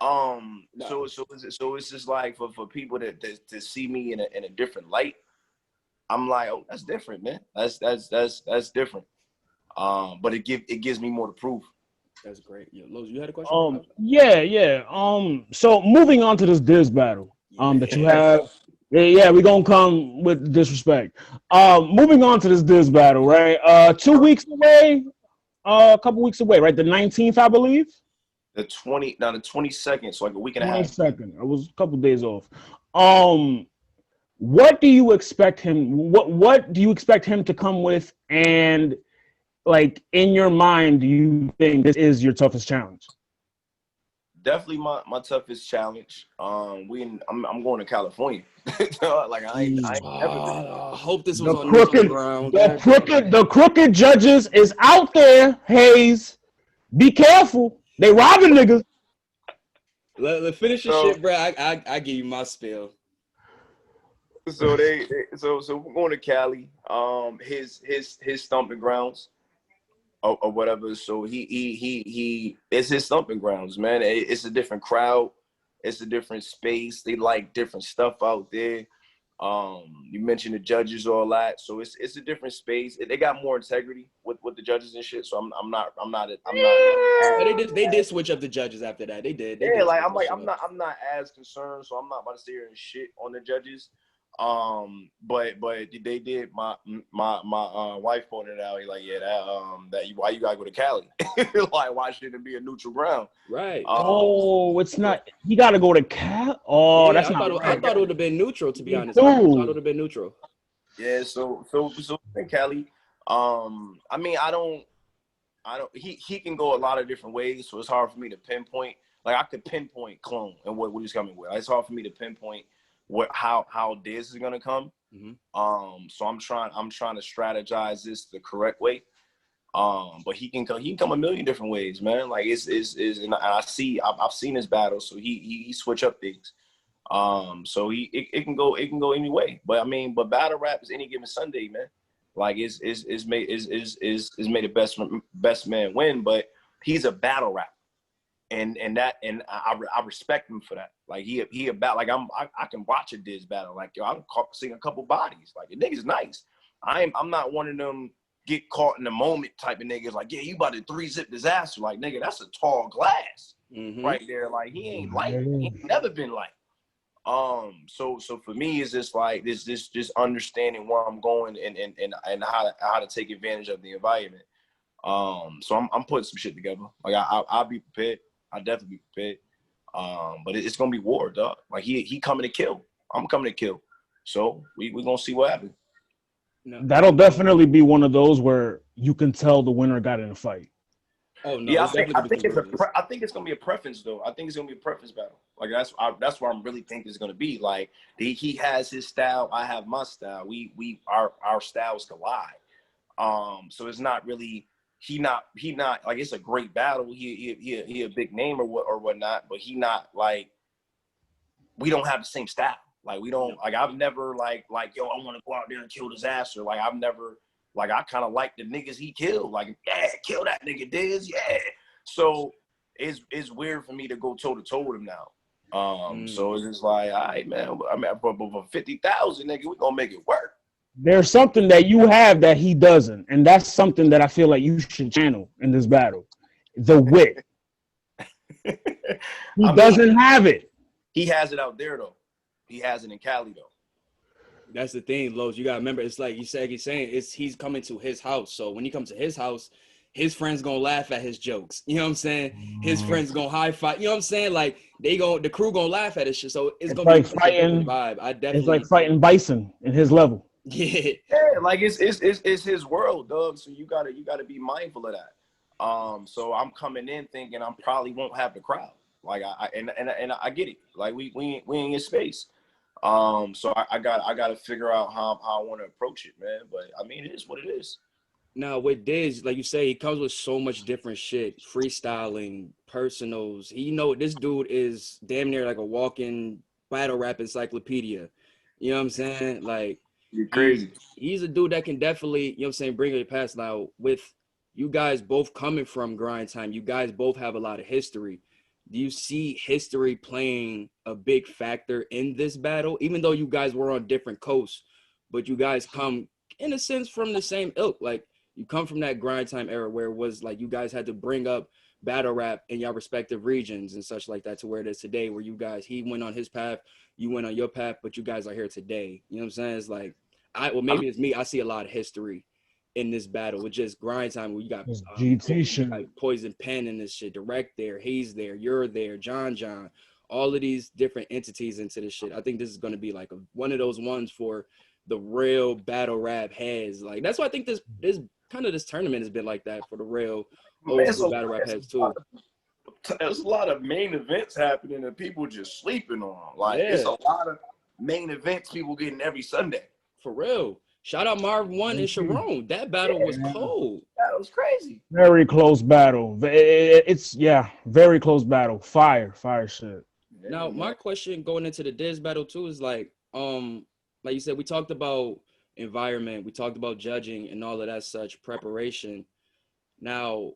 So it's just like for people to see me in a different light. I'm like, oh, that's different, man. That's different. But it gives me more to prove.
That's great. Yeah, Lowe's, you had a question?
Yeah. So moving on to this Diz battle, that you have. Yeah, we're gonna come with disrespect. Moving on to this Diz battle, right? 2 weeks away, a couple weeks away, right? The 19th, I believe.
The 22nd, so like a week and a half.
22nd. I was a couple days off. What do you expect him? What do you expect him to come with? And like in your mind, do you think this is your toughest challenge?
Definitely my toughest challenge. I'm going to California. Like I ain't never
I hope this was on neutral ground.
The crooked judges is out there. Hayes, be careful. They robbing niggas.
Let's finish the shit, bro. I give you my spiel.
So so we're going to Cali. His stomping grounds or whatever. So he it's his stomping grounds, man. It's a different crowd. It's a different space. They like different stuff out there. You mentioned the judges, all that. So it's a different space. They got more integrity with the judges and shit. So I'm not.
They did switch up the judges after that. They did.
I'm not as concerned. So I'm not about to sit here and shit on the judges. But they did. My wife pointed out. He's like, yeah, why you gotta go to Cali? Like, why shouldn't it be a neutral ground?
Right.
It's not. He gotta go to Cali. Oh, yeah, that's
I
not.
I thought it would have been neutral, to be honest. I thought it would have been neutral.
Yeah. So in Cali. I mean, I don't. I don't. He can go a lot of different ways, so it's hard for me to pinpoint. Like I could pinpoint clone and what he's coming with. It's hard for me to pinpoint how Diz is gonna come.
Mm-hmm.
So I'm trying to strategize this the correct way. But he can come a million different ways, man. Like it's and I've seen his battles, so he switch up things. So it can go any way. But I mean, but battle rap is any given Sunday, man. Like is made a best man win, but he's a battle rap. And I respect him for that. Like he about like I can watch a Diz battle. Like yo, I can sing a couple bodies. Like the nigga's nice. I'm not one of them get caught in the moment type of niggas. Like yeah, you about to 3-zip Dizaster. Like nigga, that's a tall glass right there. Like he ain't light. He ain't never been light. So for me, it's just like this just understanding where I'm going and how to take advantage of the environment. So I'm putting some shit together. Like I'll be prepared. I definitely be prepared. But it's gonna be war, dog. Like he coming to kill. I'm coming to kill. So we gonna see what happens.
No.
That'll definitely be one of those where you can tell the winner got in a fight.
Oh no!
Yeah, I think it's gonna be a preference though. I think it's gonna be a preference battle. Like that's where I'm really think it's gonna be. Like he has his style, I have my style. Our styles collide. So it's not really he not like it's a great battle. He a big name or whatnot, but he not like we don't have the same style. Like we don't like I've never like yo I want to go out there and kill Dizaster. Like I've never. Like, I kind of like the niggas he killed. Like, yeah, kill that nigga, Diz, yeah. So, it's weird for me to go toe-to-toe with him now. So, it's just like, all right, man. I mean, for 50,000, nigga, we gonna make it work.
There's something that you have that he doesn't. And that's something that I feel like you should channel in this battle. The wit. He doesn't have it.
He has it out there, though. He has it in Cali, though.
That's the thing, Los. You gotta remember, it's like he's saying, he's coming to his house. So when he comes to his house, his friends gonna laugh at his jokes. You know what I'm saying? His friends gonna high five. You know what I'm saying? Like the crew gonna laugh at his shit. So it's gonna
like
be
fighting
vibe. I definitely.
It's like fighting Bison in his level.
Yeah.
Yeah, like it's his world, dog. So you gotta be mindful of that. So I'm coming in thinking I probably won't have the crowd. Like I get it. Like we in his space. So I got to figure out how I want to approach it, man. But I mean, it is what it is.
Now with Diz, like you say, he comes with so much different shit, freestyling, personals. This dude is damn near like a walking battle rap encyclopedia. You know what I'm saying? Like
You're crazy.
He's a dude that can definitely, you know what I'm saying, bring it past. Now with you guys both coming from grind time, you guys both have a lot of history. Do you see history playing a big factor in this battle? Even though you guys were on different coasts, but you guys come, in a sense, from the same ilk. Like, you come from that grind time era where it was like you guys had to bring up battle rap in your respective regions and such like that to where it is today, where he went on his path, you went on your path, but you guys are here today. You know what I'm saying? It's like, maybe it's me. I see a lot of history in this battle with just grind time where you got
GT shit.
like Poison Pen in this shit, Direct there, Hayes there, you're there, John, all of these different entities into this shit. I think this is going to be like one of those ones for the real battle rap heads. Like that's why I think this tournament has been like that for the real battle rap heads too.
There's a lot of main events happening and people just sleeping on. Like it's a lot of main events people getting every Sunday.
For real. Shout out Marv 1 and Sharon. That battle was cold.
That was crazy.
Very close battle. It's very close battle. Fire shit.
Now, my question going into the Diz battle too is like you said, we talked about environment, we talked about judging and all of that such preparation. Now,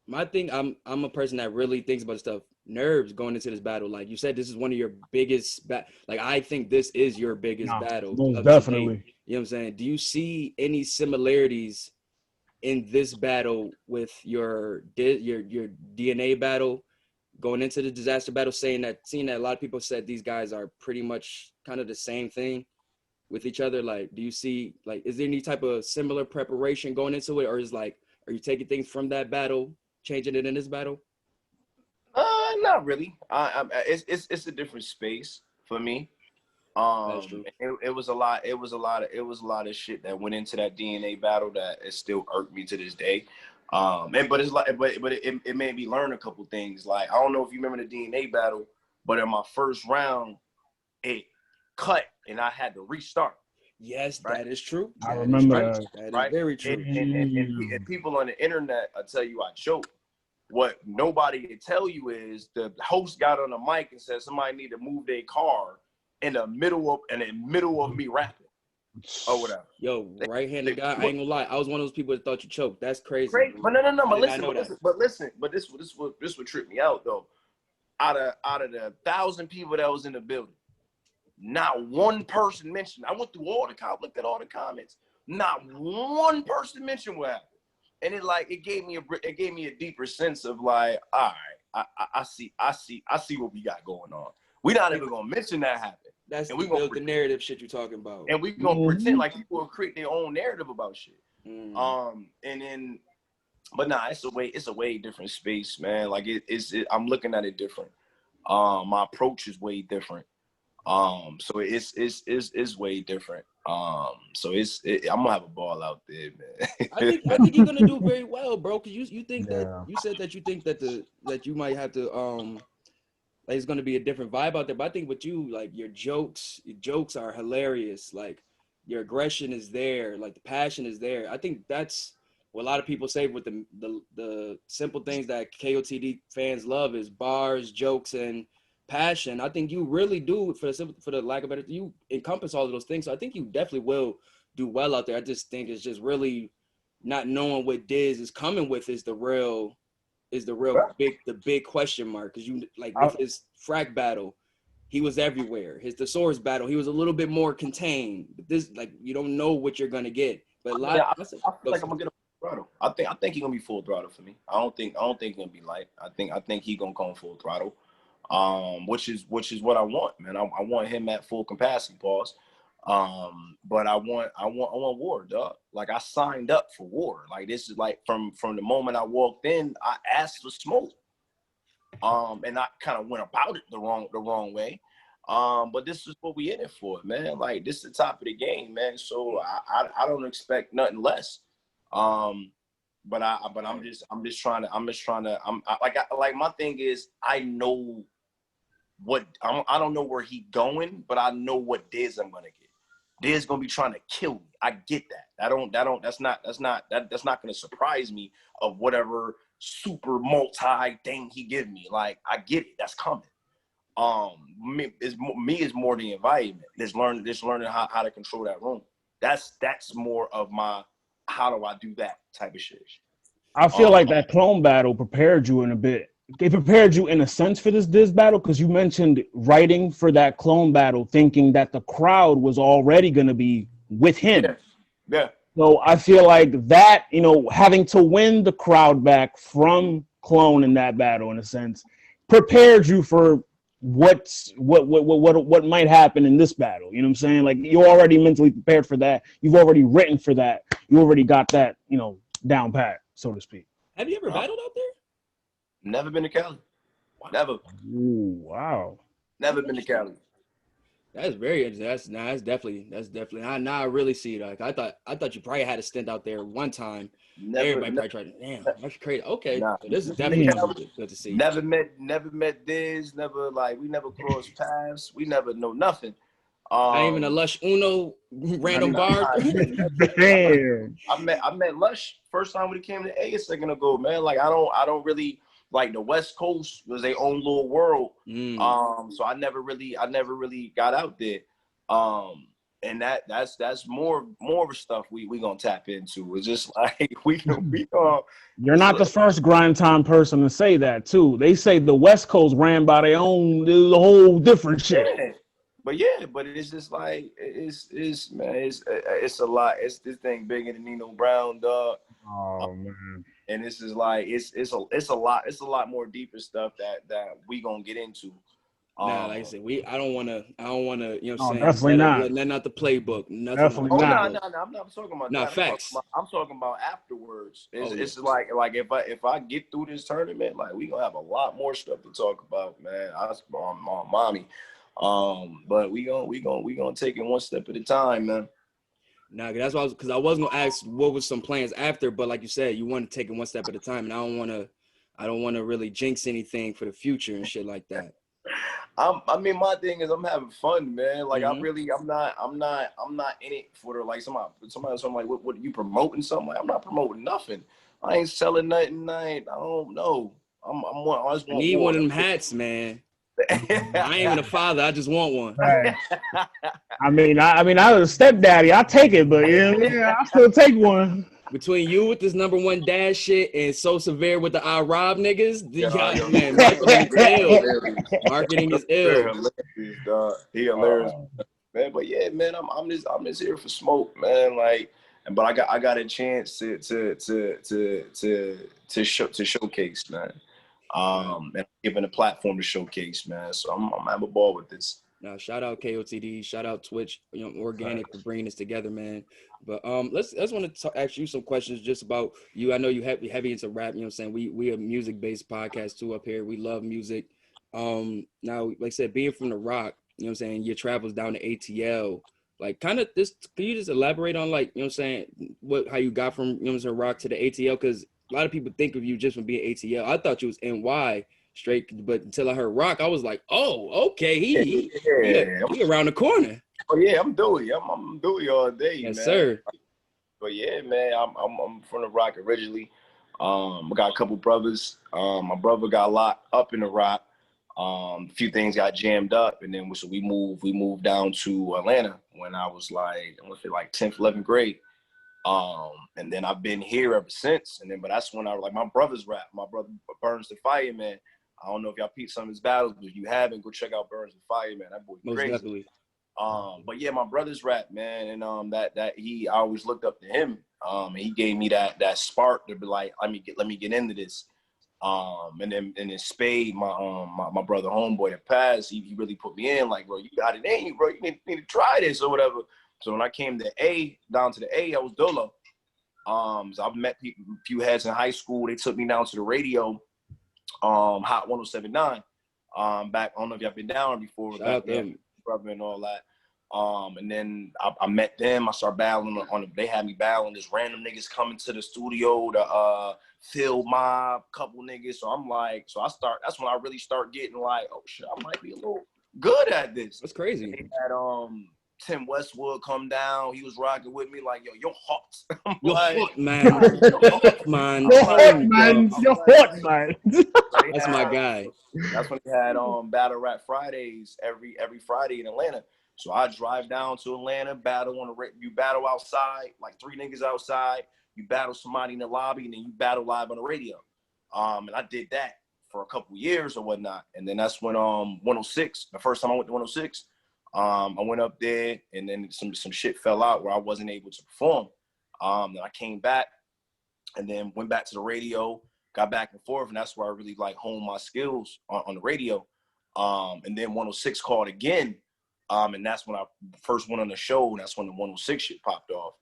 my thing, I'm a person that really thinks about stuff. Nerves going into this battle, like you said, this is one of your biggest like I think this is your biggest battle.
Most definitely.
You know what I'm saying? Do you see any similarities in this battle with your DNA battle going into the Dizaster battle, seeing that a lot of people said these guys are pretty much kind of the same thing with each other? Like, do you see, like, is there any type of similar preparation going into it, or is like, are you taking things from that battle, changing it in this battle?
Not really. It's a different space for me. It was a lot of shit that went into that DNA battle that it still irked me to this day. But it's like, but it made me learn a couple things. Like, I don't know if you remember the DNA battle, but in my first round, it cut and I had to restart.
Yes,
Right?
that is true.
I
That is
remember
true.
that.
That is very
And,
true.
and people on the internet, I tell you, I choked. What nobody can tell you is the host got on the mic and said somebody need to move their car in the middle of me rapping or whatever.
Yo, right-handed guy. I ain't gonna lie. I was one of those people that thought you choked. That's crazy.
Great, but no. But this would trip me out though. Out of the 1,000 people that was in the building, not one person mentioned. I went through looked at all the comments. Not one person mentioned what happened. And it gave me a deeper sense of like, all right, I see what we got going on. We're not even gonna mention that happened.
That's
and
the build the narrative shit you're talking about.
And we're gonna pretend like people will create their own narrative about shit. And then, but nah, it's a way different space, man. Like I'm looking at it different. My approach is way different. So it's way different. So I'm gonna have a ball out there, man.
I think you're gonna do very well, bro. Cause you think that you said that you think that you might have to like it's gonna be a different vibe out there. But I think with you, like your jokes are hilarious. Like your aggression is there, like the passion is there. I think that's what a lot of people say with the simple things that KOTD fans love is bars, jokes, and passion. I think you really do, for the lack of better, you encompass all of those things. So I think you definitely will do well out there. I just think it's just really not knowing what Diz is coming with is the real big question mark. Because you like with his frack battle, he was everywhere. His thesaurus battle, he was a little bit more contained. But this, like, you don't know what you're gonna get. But
I feel like I'm gonna get a full throttle. I think he's gonna be full throttle for me. I don't think he's gonna be light. I think he's gonna come full throttle. Which is what I want, man. I want him at full capacity, pause. But I want war, dog. Like, I signed up for war. Like, this is like from the moment I walked in, I asked for smoke. And I kind of went about it the wrong way. But this is what we in it for, man. Like, this is the top of the game, man. So I don't expect nothing less. But I'm just trying to. Like my thing is, I know what I don't know where he going, but I know what Diz I'm gonna get. Diz gonna be trying to kill me. I get that. That's not gonna surprise me of whatever super multi thing he give me. Like, I get it. That's coming. Me is more the environment. Just learning how to control that room. That's more of my how do I do that type of shit.
I feel like that clone battle prepared you in a bit. It prepared you in a sense for this Diz battle because you mentioned writing for that clone battle, thinking that the crowd was already going to be with him.
Yeah.
So I feel like that, having to win the crowd back from clone in that battle, in a sense, prepared you for what might happen in this battle. You know what I'm saying? Like, you're already mentally prepared for that. You've already written for that. You already got that, down pat, so to speak.
Have you ever battled out there?
Never been to Cali. Never.
Ooh, wow.
Never been to Cali.
That's very interesting. That's definitely. Now I really see it. Like, I thought you probably had a stint out there one time. Everybody probably tried to. Damn, that's crazy. Okay,
Nah,
so this is definitely good to see.
Never met Diz. Never, like, we never crossed paths. We never know nothing.
Not even a Lush Uno random bar.
Damn.
I met Lush first time when he came to A a second ago, man. Like, I don't really. Like, the West Coast was their own little world. So I never really got out there. And that's more of the stuff we gonna tap into. It's just like we gonna.
You're not the first grind time person to say that too. They say the West Coast ran by their own whole different shit.
Yeah. But it's just like it's a lot. It's this thing bigger than Nino Brown, dog.
Oh man.
And this is like it's a lot more deeper stuff that we gonna get into.
Nah, like I said, I don't wanna, you know what I'm saying?
Definitely not.
Not the playbook. Nothing.
Definitely not.
No, I'm not talking about
that.
Facts. I'm talking about afterwards. It's like if I get through this tournament, like, we gonna have a lot more stuff to talk about, man. Mommy. But we gonna take it one step at a time, man.
Nah, that's why because I was gonna ask what was some plans after, but like you said, you want to take it one step at a time, and I don't want to really jinx anything for the future and shit like that.
I mean, my thing is I'm having fun, man. Like
Mm-hmm.
I'm not in it for the like somebody like what are you promoting something? Like, I'm not promoting nothing. I ain't selling nothing. I don't know. I just
I
want
need
more.
one of them hats, man. I ain't even a father. I just want one.
Right. I mean, I was a stepdaddy. I take it, but yeah, I still take one.
Between you with this #1 dad shit and So Severe with the I Rob niggas,
Yo,
man, marketing is ill.
hilarious.
Marketing is
Very
ill.
hilarious, dog. He hilarious, man. But yeah, man, I'm just here for smoke, man. Like, but I got a chance to showcase, man. And given a platform to showcase, man. So I'm have a ball with this.
Now, shout out KOTD, shout out Twitch, Organic for bringing this together, man. But let's want to ask you some questions just about you. I know you heavy into rap. You know what I'm saying? We a music based podcast too up here. We love music. Now, like I said, being from the Rock, you know what I'm saying? Your travels down to ATL, like kind of this. Can you just elaborate on like you know what I'm saying? How you got from you know what I'm saying Rock to the ATL? Because a lot of people think of you just from being ATL. I thought you was NY straight, but until I heard Rock, I was like, oh, okay, he around the corner.
Oh yeah, I'm Dewey. I'm Dewey all day,
Yes,
man.
sir.
But yeah, man, I'm from the Rock originally. I got a couple brothers. My brother got locked up in the Rock. A few things got jammed up, and then so we moved down to Atlanta when I was like, I want to say like 10th, 11th grade. And then I've been here ever since. And then, but that's when I like my brother's rap. My brother Burns the Fireman. I don't know if y'all peeped some of his battles, but if you haven't, go check out Burns the Fireman. That boy
Most
crazy.
definitely.
But yeah, my brother's rap, man, and I always looked up to him. And he gave me that spark to be like, let me get into this. And then Spade, my brother homeboy that passed, he really put me in, like, bro, you got it in you, bro. You need to try this or whatever. So when I came down to the A, I was Dolo. So I've met a few heads in high school. They took me down to the radio, Hot 107.9. Back, I don't know if y'all been down before.
Shout out
there, brother and all that. And then I met them. I started battling they had me battling this random niggas coming to the studio to Phil Mob, couple niggas. So I'm like, that's when I really start getting like, oh shit, I might be a little good at this.
That's crazy.
They had Tim Westwood come down. He was rocking with me like, yo, you're hot.
You're
like,
hot, man. You're hot, man.
You're hot, man. You're hot, man.
That's my guy.
That's when they had Battle Rap Fridays every Friday in Atlanta. So I drive down to Atlanta, you battle outside, like 3 niggas outside. You battle somebody in the lobby, and then you battle live on the radio. And I did that for a couple years or whatnot. And then that's when 106, the first time I went to 106, I went up there, and then some shit fell out where I wasn't able to perform. Then I came back, and then went back to the radio, got back and forth, and that's where I really like honed my skills on the radio. And then 106 called again, and that's when I first went on the show, and that's when the 106 shit popped off.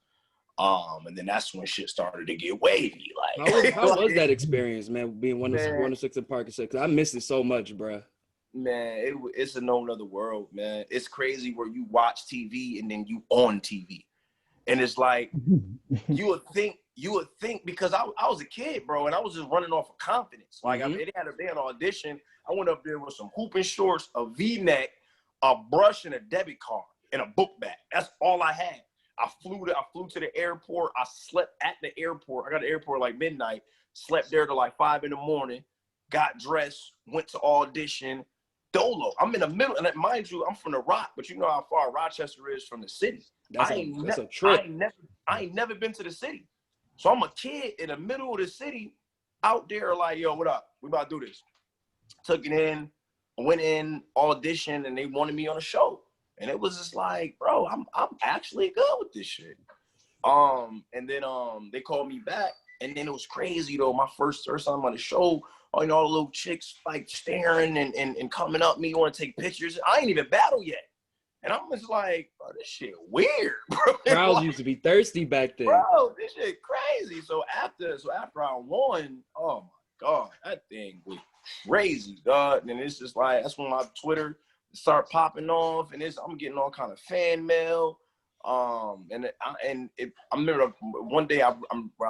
And then that's when shit started to get wavy. Like,
how was that experience, man? Being 106 in Park and shit, because I missed it so much, bro.
Man, it's a no other world, man. It's crazy where you watch TV and then you on TV, and it's like you would think because I was a kid, bro, and I was just running off of confidence. Like they had an audition. I went up there with some hooping shorts, a V-neck, a brush, and a debit card, and a book bag. That's all I had. I flew to the airport. I slept at the airport. I got to the airport like midnight. Slept there till like 5 a.m. Got dressed. Went to audition. Dolo. I'm in the middle, and mind you, I'm from the Rock, but you know how far Rochester is from the city.
That's a trip.
I ain't never been to the city, so I'm a kid in the middle of the city, out there like, yo, what up? We about to do this. Took it in, went in, auditioned, and they wanted me on a show, and it was just like, bro, I'm actually good with this shit. And then they called me back, and then it was crazy though. My first time on the show. All the little chicks like staring and coming up me, want to take pictures. I ain't even battle yet. And I'm just like, bro, this shit weird, bro.
Crowds used to be thirsty back then.
Bro, this shit crazy. So after I won, oh my God, that thing was crazy, dog. And it's just like, that's when my Twitter started popping off, and I'm getting all kind of fan mail. I remember one day I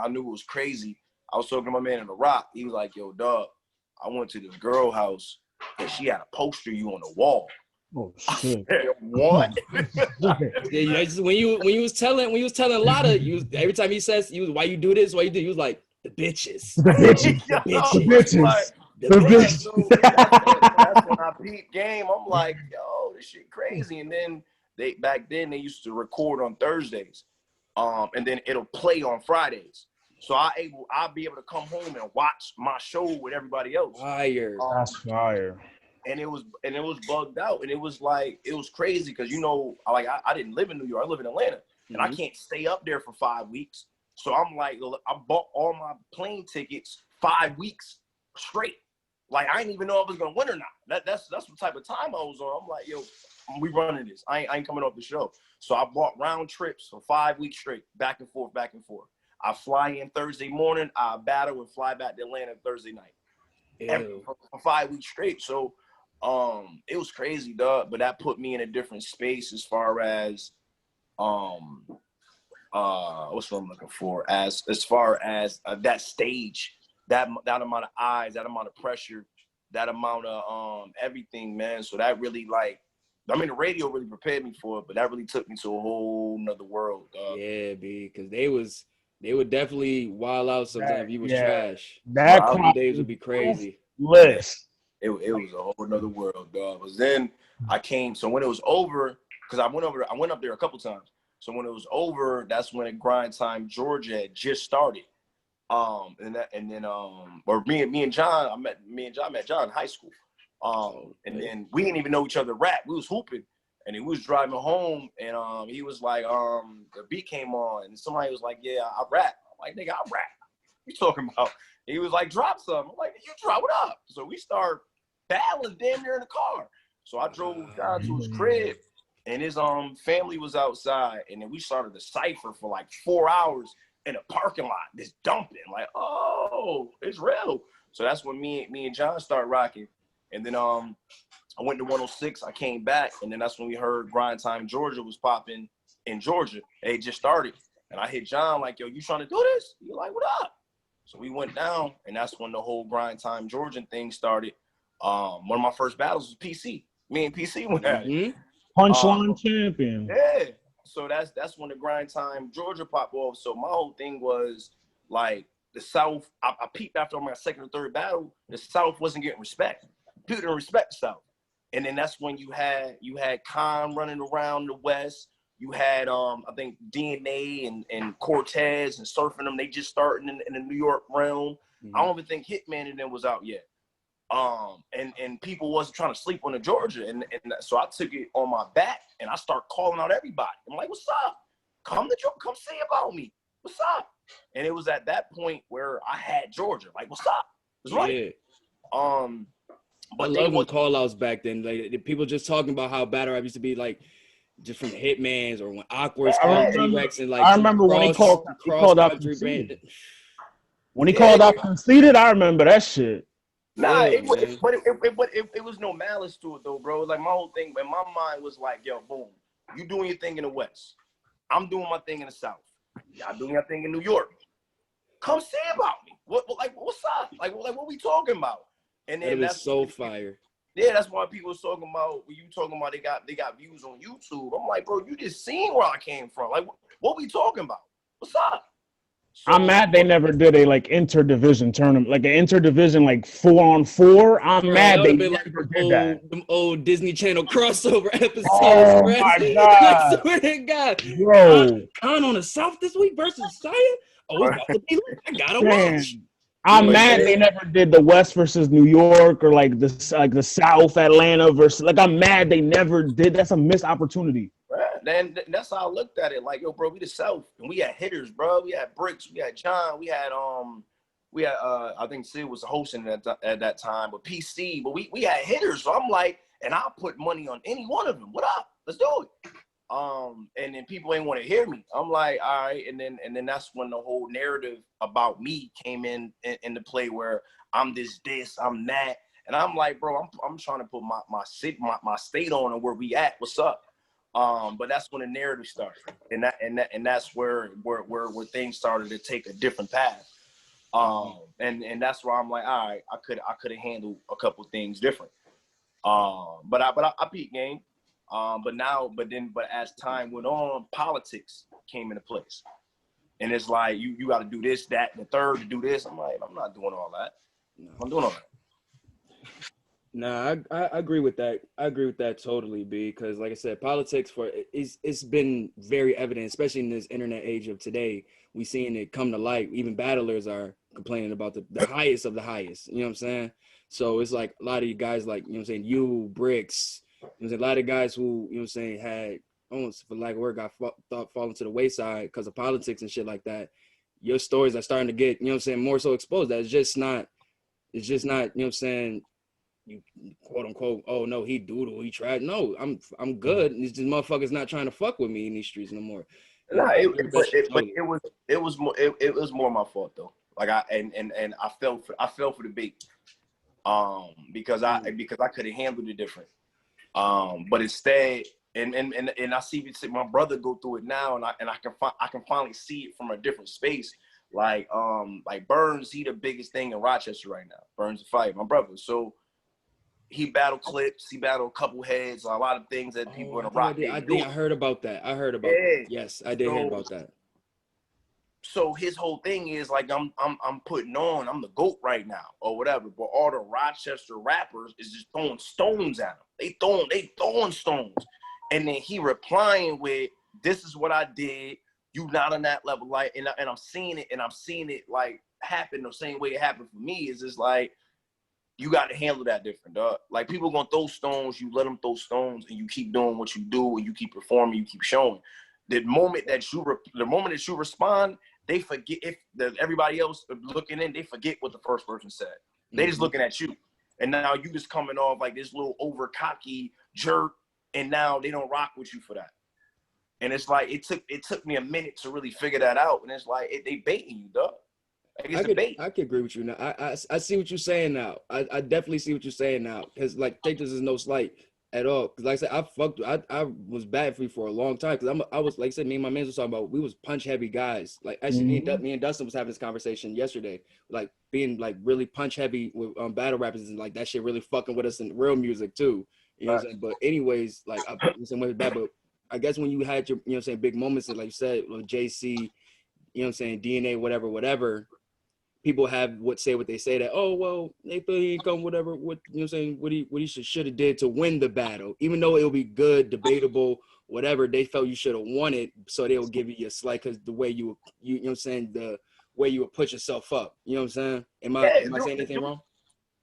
knew it was crazy. I was talking to my man in the Rock. He was like, "Yo, dog, I went to this girl house and she had a poster of you on the wall."
Oh shit!
What?
Yeah, when you was telling a lot of you, every time he says why you do this, why you do, he was like the bitches,
The bitches,
the
the
bitches,
bitches,
the
the
bitches.
So that's when I peep game. I'm like, yo, this shit crazy. And then back then they used to record on Thursdays, and then it'll play on Fridays. So I'll be able to come home and watch my show with everybody else.
Fire.
That's fire.
And it was bugged out, and it was crazy because I didn't live in New York, I live in Atlanta, and I can't stay up there for 5 weeks. So I'm like, I bought all my plane tickets 5 weeks straight. Like I didn't even know I was gonna win or not. That's what type of time I was on. I'm like, yo, we running this. I ain't coming off the show. So I bought round trips for 5 weeks straight, back and forth, back and forth. I fly in Thursday morning, I battle and fly back to Atlanta Thursday night. For 5 weeks straight. So it was crazy, dog. But that put me in a different space as far as what's what I'm looking for, as far as that stage, that amount of eyes, that amount of pressure, that amount of everything, man. So that really, like, I mean, the radio really prepared me for it, but that really took me to a whole nother world, dog.
Yeah, B, because they would definitely wild out sometimes if you was trash.
That
Some days would be crazy.
list.
It was a whole nother world, dog. But then I came, so when it was over, because I went up there a couple times. So when it was over, that's when Grind Time Georgia had just started. Or me and John, I met John in high school. And then we didn't even know each other rap. We was hooping, and he was driving home, and he was like, the beat came on, and somebody was like, yeah, I rap. I'm like, nigga, I rap. What you talking about? He was like, drop something. I'm like, you drop it up. So we start battling damn near in the car. So I drove John to his crib, and his family was outside, and then we started to cipher for like 4 hours in a parking lot, just dumping. Like, oh, it's real. So that's when me and John started rocking. And then I went to 106. I came back, and then that's when we heard Grind Time Georgia was popping in Georgia. It just started, and I hit John like, yo, you trying to do this? He like, what up? So we went down, and that's when the whole Grind Time Georgian thing started. One of my first battles was PC. Me and PC went at it.
Punchline champion.
Yeah. So that's when the Grind Time Georgia popped off. So my whole thing was like the South. I peeped after my second or third battle. The South wasn't getting respect. People didn't respect the South. And then that's when you had Khan running around the West. You had I think DNA and Cortez and Surfing them. They just starting in the New York realm. I don't even think Hitman and them was out yet. And people wasn't trying to sleep on the Georgia, and so I took it on my back and I start calling out everybody. I'm like, what's up? Come say about me. What's up? And it was at that point where I had Georgia. Like, what's up? It's right.
Yeah. But I love when call outs back then. Like people just talking about how battle rap used to be like just from Hitmans or when Awkward's called T-Rex and like
I remember when he called out Conceited. When he called out Conceited, I remember that shit.
Nah, it was no malice to it though, bro. Like my whole thing in my mind was like, yo, boom, you doing your thing in the West. I'm doing my thing in the South. Y'all doing your thing in New York. Come say about me. What's up? Like what we talking about? And then that's
so fire.
Yeah, that's why people was talking about when you talking about they got views on YouTube. I'm like, bro, you just seen where I came from. Like, what we talking about? What's up?
So, I'm mad they never did a like interdivision tournament, like an interdivision like 4-on-4. I'm mad they never did that.
Them old Disney Channel crossover episodes.
Oh my god!
I swear to God,
bro,
Khan on the South this week versus Saya. Oh, it's about to be lit. I gotta watch.
I'm mad they never did the West versus New York or like the South Atlanta versus. Like I'm mad they never did. That's a missed opportunity.
Then that's how I looked at it. Like, yo, bro, we the South, and we had hitters, bro. We had Bricks, we had John, we had I think Sid was hosting at that time, but PC, but we had hitters. So I'm like, and I'll put money on any one of them. What up? Let's do it. And then people ain't want to hear me. I'm like, all right, and then that's when the whole narrative about me came into play, where I'm this, I'm that, and I'm like, bro, I'm trying to put my state on and where we at. What's up? But that's when the narrative started, and that's where things started to take a different path. And that's where I'm like, all right, I could have handled a couple things different. But I beat game. But as time went on, politics came into place. And it's like, you got to do this, that, and the third to do this. I'm like, I'm not doing all that.
No.
I'm doing all that.
Nah, I agree with that. I agree with that totally, B. Because like I said, politics it's been very evident, especially in this internet age of today. We seeing it come to light. Even battlers are complaining about the highest of the highest. You know what I'm saying? So it's like a lot of you guys, like, you know what I'm saying, you, Bricks, you know what I'm saying, a lot of guys who, you know what I'm saying, had almost, for lack of word, got fallen to the wayside because of politics and shit like that. Your stories are starting to get, you know what I'm saying, more so exposed. That it's just not, you know what I'm saying, you quote unquote, oh no, he doodle, he tried. No, I'm good. These motherfuckers not trying to fuck with me in these streets no more.
Nah, it was more my fault though. Like I fell for the bait. Because I could have handled it different. But instead, and I see my brother go through it now, and I can finally see it from a different space. Like Burns, he the biggest thing in Rochester right now. Burns the fight, my brother. So he battled clips, he battled a couple heads, a lot of things that people in the rock.
I think I heard about that. That. Yes, I did hear about that.
So his whole thing is like, I'm putting on, I'm the GOAT right now or whatever. But all the Rochester rappers is just throwing stones at him. They throwing stones. And then he replying with, this is what I did. You not on that level. Like, and I'm seeing it like happen the same way it happened for me. Is just like, you got to handle that different, dog. Like, people gonna throw stones, you let them throw stones, and you keep doing what you do, and you keep performing, you keep showing. The moment that you respond, they forget, if everybody else looking in, they forget what the first person said. They just looking at you, and now you just coming off like this little over cocky jerk, and now they don't rock with you for that. And it's like, it took me a minute to really figure that out, and it's like they baiting you, dog. Like,
I could agree with you now. I see what you're saying now. I definitely see what you're saying now. Because like, take this as no slight at all. Because like I said, I was bad for you for a long time. Because I was, like I said, me and my man was talking about, we was punch heavy guys. Like, actually, me and Dustin was having this conversation yesterday. Like, being like really punch heavy with battle rappers, and like that shit really fucking with us in real music too. You know what I'm saying? But anyways, like, I with that, but I guess when you had your, you know what I'm saying, big moments, and like you said, with JC, you know what I'm saying, DNA, whatever. People have what they say that, oh, well, they thought he didn't come, whatever, what, you know what I'm saying, what he should have did to win the battle. Even though it'll be good, debatable, whatever, they felt you should have won it, so they'll give you a slight, because the way you know what I'm saying, the way you would put yourself up. You know what I'm saying? Am I saying anything wrong?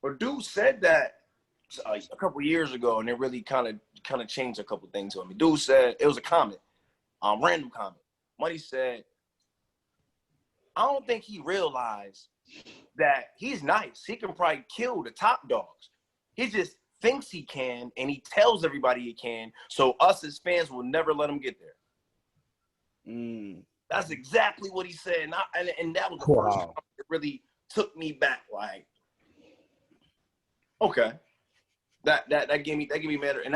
But dude said that a couple years ago, and it really kind of changed a couple things on me. Dude said, it was a comment, random comment. Money said, I don't think he realized that he's nice. He can probably kill the top dogs. He just thinks he can, and he tells everybody he can, so us as fans will never let him get there. That's exactly what he said. And that was the first time it really took me back. Like, okay. That gave me better. And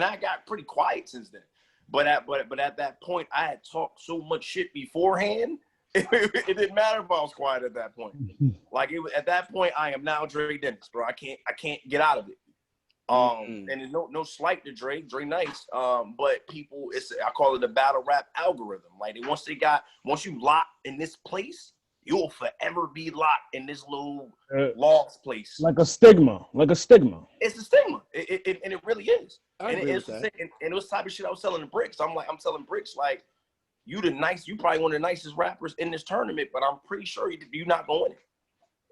I got pretty quiet since then. But at that point, I had talked so much shit beforehand. It didn't matter if I was quiet at that point. Like, at that point, I am now Dre Dennis, bro. I can't get out of it. And there's no slight to Dre. Dre nice. But people, I call it the battle rap algorithm. Like, once you lock in this place, you'll forever be locked in this little lost place.
Like a stigma.
It's a stigma. And it really is. And it was the type of shit I was selling to Bricks. I'm telling Bricks, like, you probably one of the nicest rappers in this tournament, but I'm pretty sure you're not going to win it.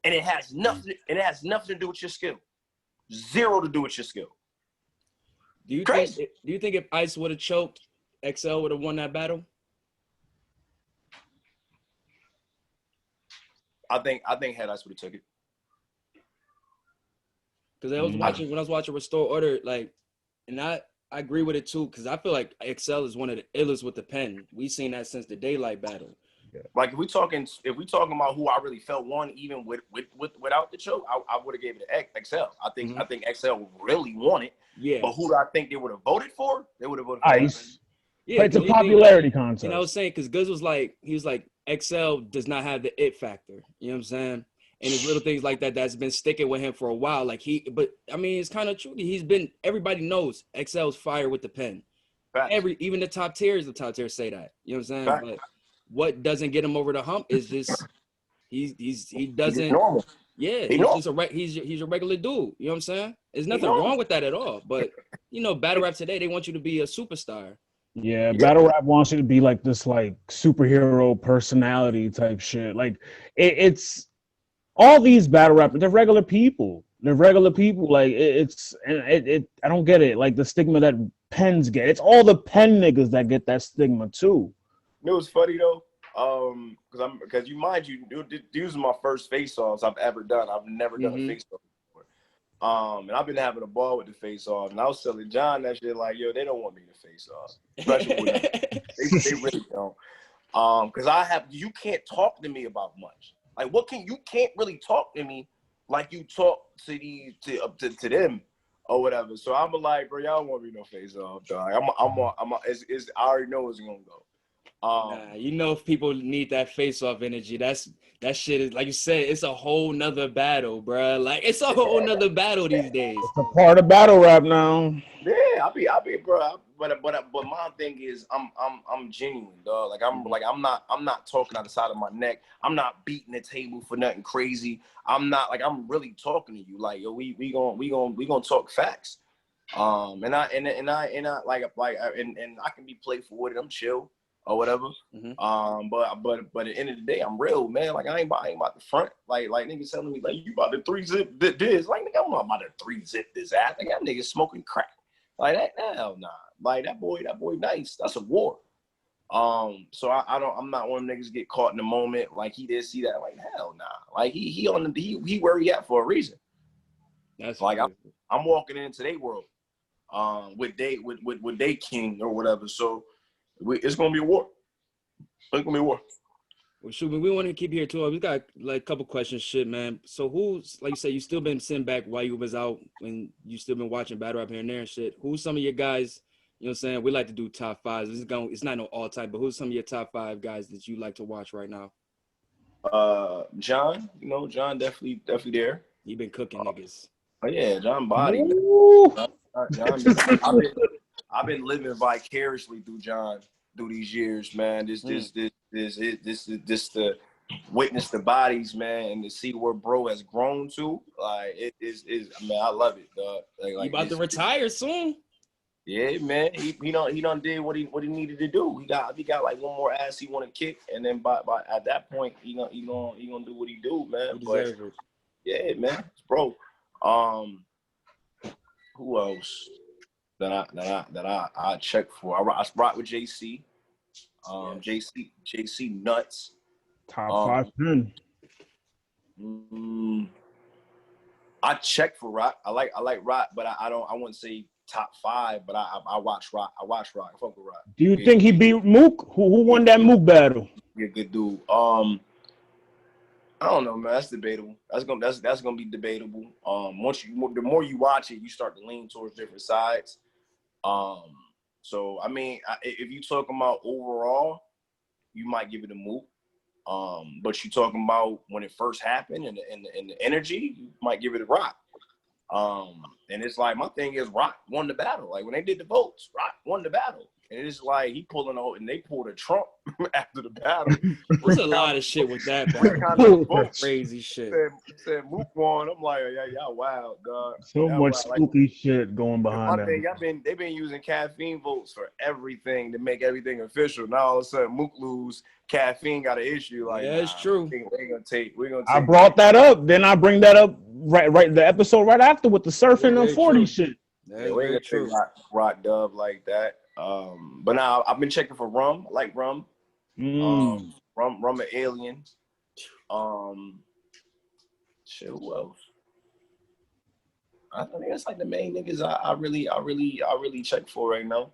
And it has nothing to do with your skill. Zero to do with your skill.
Do you think if Ice would have choked, XL would have won that battle?
I think had Ice would have took it.
Because when I was watching Restore Order, like, and I agree with it too, because I feel like XL is one of the illest with the pen. We've seen that since the Daylight battle.
Yeah. Like, if we talking about who I really felt won, even without the choke, I would have gave it to XL. I think XL really won it.
Yeah.
But who do I think they would have voted for? They would have voted for
Ice.
Yeah,
But it's
the
a
only thing,
popularity
and I was
contest.
saying because Goods was like, he was like, XL does not have the it factor. You know what I'm saying? And it's little things like that that's been sticking with him for a while. Like but I mean, it's kind of true. Everybody knows XL's fire with the pen.
Facts.
Even the top tiers say that. You know what I'm saying?
Facts.
But what doesn't get him over the hump is just he
He's just
doesn't.
normal.
Yeah,
He
he's
normal.
just he's a regular dude. You know what I'm saying? There's
He
nothing
normal.
wrong with that at all. But battle rap today, they want you to be a superstar.
Yeah,
Yeah.
battle rap wants you to be like this, like superhero personality type shit. Like it's all these battle rappers. They're regular people. They're regular people. Like I don't get it. Like the stigma that pens get. It's all the pen niggas that get that stigma too.
It was funny though, because these are my first face-offs I've ever done. I've never done a
Mm-hmm.
face-off before. And I've been having a ball with the face-off, and I was telling John that shit like, yo, they don't want me to face-off, especially with they really don't. Because you can't talk to me about much. Like, you can't really talk to me like you talk to to them or whatever. So I'm like, bro, y'all don't want me no face-off, dog. I already know it's gonna go.
Nah, if people need that face-off energy, that shit is like you said, it's a whole nother battle, bro. Like it's a whole nother battle these days.
It's a part of battle rap now.
Yeah, I'll be, bro. But my thing is, I'm genuine, dog. Like I'm not talking out the side of my neck. I'm not beating the table for nothing crazy. I'm really talking to you. Like, yo, we gonna talk facts. And I can be playful with it. I'm chill or whatever.
Mm-hmm.
But at the end of the day, I'm real, man. Like I ain't about the front. Like niggas telling me like you about to 3-zip this. Like nigga, I'm not about to 3-zip this ass. Like that nigga smoking crack. Like that, hell nah. Like that boy nice. That's a war. So I'm not one of them niggas get caught in the moment. Like he did see that. Like hell nah. Like he where he at for a reason.
That's
like I'm walking into their world. With they king or whatever. So it's gonna be a war. It's gonna be a war.
Well, shoot, we want to keep here too. We got like a couple questions, shit, man. So who's, like you said, you still been sitting back while you was out and you still been watching battle rap here and there and shit. Who's some of your guys? You know what I'm saying? We like to do top fives. It's not no all time, but who's some of your top 5 guys that you like to watch right now?
John, John definitely there.
He been cooking niggas.
Oh yeah, John Body. John, I've been living vicariously through John through these years, man. This to witness the bodies, man, and to see where bro has grown to. Like it is. I mean, I love it, dog.
He about to retire soon.
Yeah, man. He done did what he needed to do. He got like one more ass he want to kick, and then by at that point he gonna do what he do, man. But yeah, man, bro. Who else that I check for? I rock with JC. JC nuts.
Top 5 10.
I check for rock. I like rock, but I wouldn't say top 5. But I watch rock. I watch rock. I fuck with rock.
Do you think he beat Mook? Who won that Mook battle?
Yeah, good dude. I don't know, man. That's debatable. That's gonna be debatable. The more you watch it, you start to lean towards different sides. So I mean, if you talking about overall, you might give it a Mook. But you talking about when it first happened and the energy, you might give it a rock. And it's like my thing is rock won the battle. Like when they did the votes, rock won the battle. And it's like he pulling out and they pulled a Trump after the battle.
There's a lot of shit with that battle. Crazy shit.
Said Mook won. I'm like, yeah, wild, dog.
So much spooky shit going behind that.
They've been using caffeine votes for everything to make everything official. Now all of a sudden Mook lose, caffeine got an issue. Like,
yeah, it's true.
We're gonna take.
I brought that up. Then I bring that up right the episode right after with the surfing and 40 shit.
Yeah, we ain't gonna take rock dub like that. But now I've been checking for rum. I like rum. Rum an alien. Shit, who else? I think that's like the main niggas I really check for right now.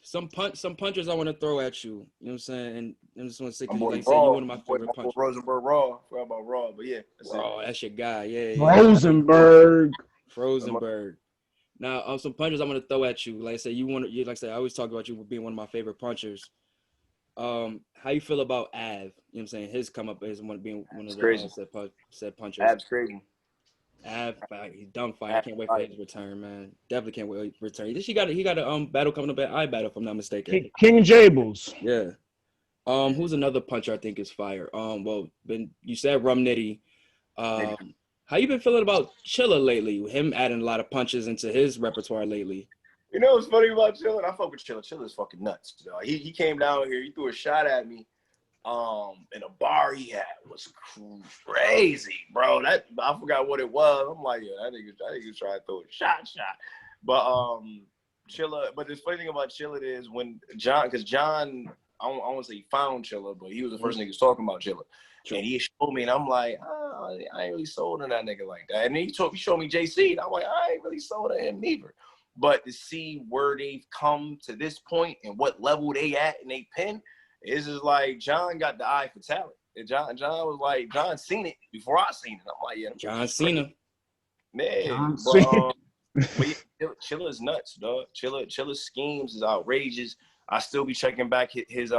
Some punchers I want to throw at you. You know what I'm saying? And I just want to say,
like
you one of my favorite punchers.
Rosenberg Raw. Forgot about Raw, but yeah.
Raw, that's your guy. Yeah.
Rosenberg.
Now, some punches I'm gonna throw at you. Like I said, like I said, I always talk about you being one of my favorite punchers. How you feel about Av? You know what I'm saying? His come up as being one
It's
of the
crazy.
said punchers.
Ab's crazy.
Av, he's done fight. I
Ab
can't wait for
fight.
his return, man. Definitely can't wait for return. He got a battle coming up at I Battle, if I'm not mistaken.
King Jables.
Yeah. Who's another puncher I think is fire? Well, you said Rum Nitty. How you been feeling about Chilla lately? Him adding a lot of punches into his repertoire lately.
You know what's funny about Chilla? I fuck with Chilla. Chilla's fucking nuts. He came down here. He threw a shot at me. In a bar he had was crazy, bro. That I forgot what it was. I'm like, yeah, that nigga trying to throw a shot. But Chilla. But the funny thing about Chilla is when because John, I won't say he found Chilla, but he was the first nigga talking about Chilla. True. And he showed me, and I'm like, I ain't really sold on that nigga like that. And then he showed me JC, and I'm like, I ain't really sold on him neither. But to see where they've come to this point and what level they at in they pen, it's just like John got the eye for talent. And John was like, John seen it before I seen it. I'm like, yeah.
John Cena.
Man, but Chilla's nuts, dog. Chilla's schemes is outrageous. I still be checking back his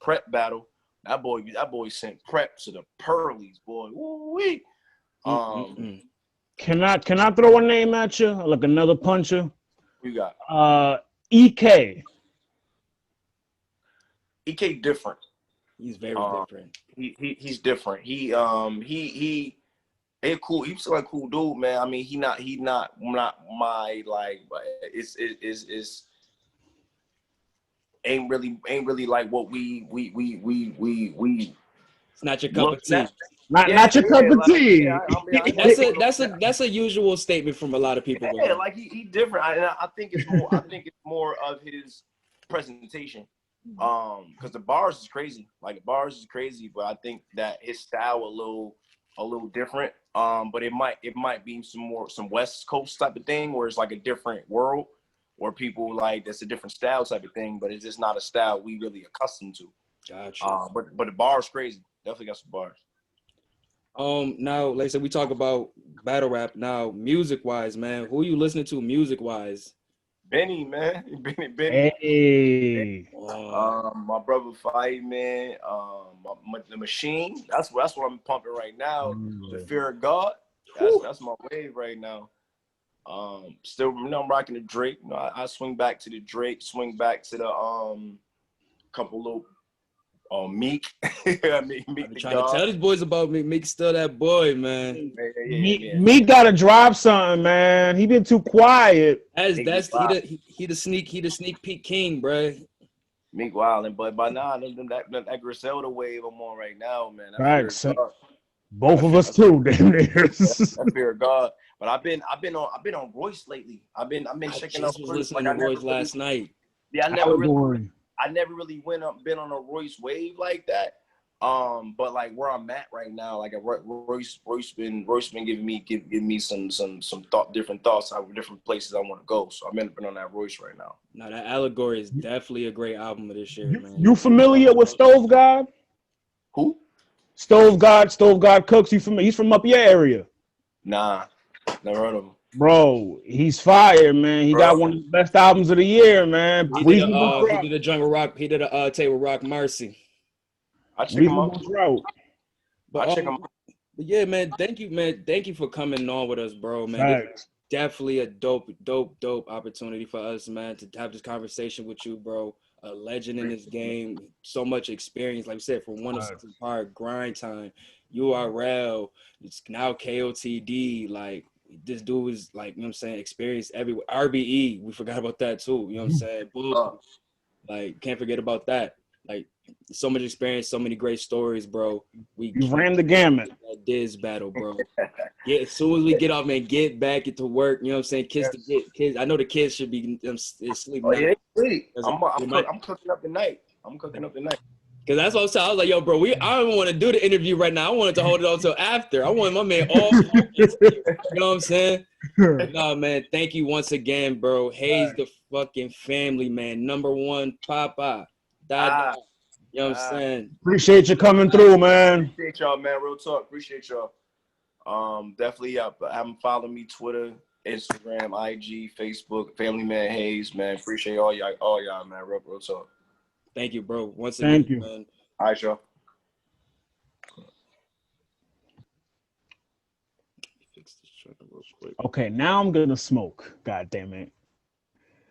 prep battle. That boy sent prep to the pearlies, boy. Woo-wee.
Can I throw a name at you? Like another puncher?
Who you got?
EK.
EK different.
He's very different.
He's different. He cool. He's like cool dude, man. I mean, he not my like. It's ain't really like what we.
It's not your cup of tea.
Not your cup of tea.
That's a usual statement from a lot of people.
Yeah, like he different. I think it's more of his presentation. Because the bars is crazy. Like the bars is crazy, but I think that his style a little different. But it might be some West Coast type of thing where it's like a different world where people like that's a different style type of thing, but it's just not a style we really accustomed to.
Gotcha.
But the bars crazy. Definitely got some bars.
Now, like I said, we talk about battle rap now, music wise, man. Who are you listening to music wise?
Benny, man. Benny.
Hey.
My brother Fight, man. The Machine. That's what I'm pumping right now. The Fear of God. That's my wave right now. Still, I'm rocking the Drake. I swing back to the Drake. Swing back to the couple little Meek. Meek
I'm trying to tell these boys about Meek. Meek's still that boy, man.
Meek gotta drop something, man. He been too quiet.
He the sneak peek king, bro.
Meek wildin', but by now that Griselda wave I'm on right now, man.
Right, both of us too.
That Fear of God. But I've been on Royce lately. I've been checking out.
I was listening to Royce last night.
Yeah, I never really been on a Royce wave like that. But like where I'm at right now, like Royce been giving me some different thoughts on different places I want to go. So I've been on that Royce right now.
No, that Allegory is definitely a great album of this year, man.
You familiar with Stove God?
Who?
Stove God Cooks. You familiar? He's from up your area.
Nah, never heard of him.
Bro, he's fire, man. He got one of the best albums of the year, man.
He did a jungle rock. He did a tape with Rock Mercy.
I check him out.
But yeah, man. Thank you for coming on with us, bro, man. It's definitely a dope opportunity for us, man, to have this conversation with you, bro. A legend in this game, so much experience. Like we said, from 106 Park, Grind Time, URL, it's now KOTD, like. This dude is like, you know what I'm saying, experienced everywhere. RBE, we forgot about that too. You know what I'm saying? Like, can't forget about that. Like, so much experience, so many great stories, bro.
You ran the gamut.
That Diz battle, bro. As soon as we get off, man, get back into work. You know what I'm saying? Kids. I know the kids should be asleep.
Oh, yeah, I'm cooking up tonight.
Because that's what I was saying. I was like, yo, bro, I don't want to do the interview right now. I wanted to hold it on until after. I want my man all focused. You know what I'm saying? No, man, thank you once again, bro. Hayes the fucking family, man. Number one, Papa. Dada. You know what I'm saying?
Appreciate you coming through, man.
Appreciate y'all, man. Real talk. Appreciate y'all. Definitely have them follow me, Twitter, Instagram, IG, Facebook, Family Man Hayes, man. Appreciate all y'all, man. Real talk.
Thank you, bro. Once again,
Thank you.
man.
All right, y'all.
Fix this trigger real quick.
Okay, now I'm gonna smoke. God damn it.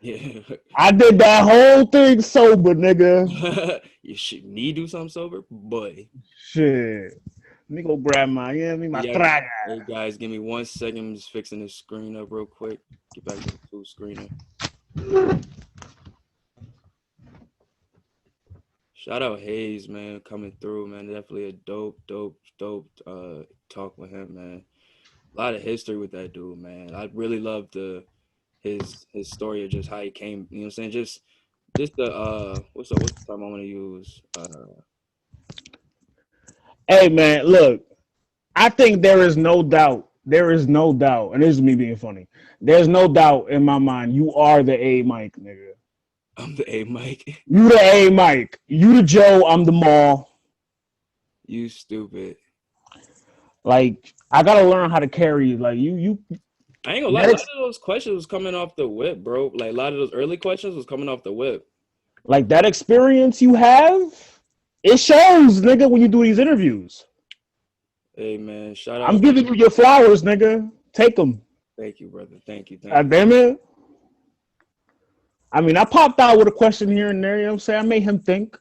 Yeah.
I did that whole thing sober, nigga.
You should need to do something sober, boy.
Shit. Let me go grab my, my
Yeah.
traga.
Hey guys, give me 1 second. I'm just fixing this screen up real quick. Get back to the full screener. Shout out Hayes, man, coming through, man. Definitely a dope talk with him, man. A lot of history with that dude, man. I really love his story of just how he came, you know what I'm saying? Just the what's the term I want to use?
Hey man, look, I think there is no doubt, and this is me being funny. There's no doubt in my mind you are the A Mike, nigga.
I'm the A Mike.
You the A Mike. You the Joe, I'm the Maul.
You stupid.
Like, I gotta learn how to carry. Like, you.
I ain't gonna lie. A lot of those questions was coming off the whip, bro. Like a lot of those early questions was coming off the whip.
Like that experience you have, it shows, nigga, when you do these interviews.
Hey man, shout out.
I'm giving you your flowers, nigga. Take them.
Thank you, brother. Thank you.
God damn it. I mean, I popped out with a question here and there. You know what I'm saying? I made him think.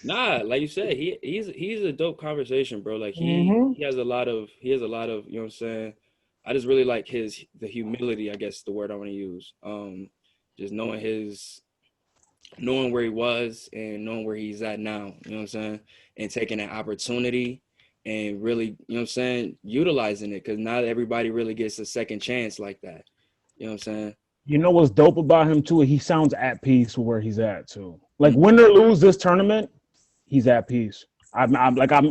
Nah, like you said, he's a dope conversation, bro. Like he has a lot of you know what I'm saying. I just really like the humility, I guess is the word I want to use. Just knowing where he was and knowing where he's at now, you know what I'm saying, and taking that opportunity and really, you know what I'm saying, utilizing it because not everybody really gets a second chance like that. You know what I'm saying?
You know what's dope about him too? He sounds at peace with where he's at too. Like win or lose this tournament, he's at peace. I'm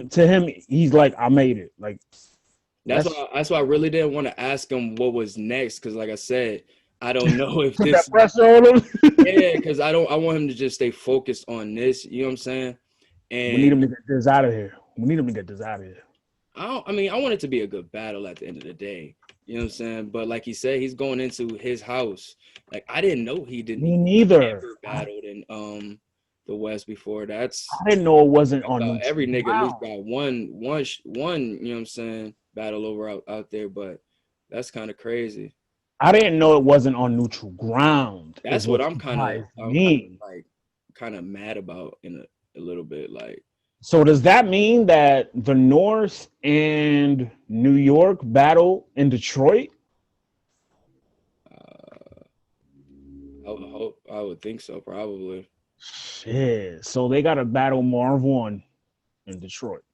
to him, he's like, I made it. Like
that's why I really didn't want to ask him what was next because, like I said, I don't know if this
that pressure on him.
yeah, because I want him to just stay focused on this. You know what I'm saying? And
we need him to get this out of here.
I want it to be a good battle at the end of the day. You know what I'm saying? But like he said, he's going into his house. Like I didn't know he didn't.
Me neither.
Ever battled in the West before. I
didn't know it wasn't on
every nigga at least got one. You know what I'm saying? Battle over out there, but that's kind of crazy.
I didn't know it wasn't on neutral ground.
That's what I'm kind of mad about in a little bit. Like,
so does that mean that the North and New York battle in Detroit?
I would think so, probably.
Shit. So they got to battle Marv 1 in Detroit.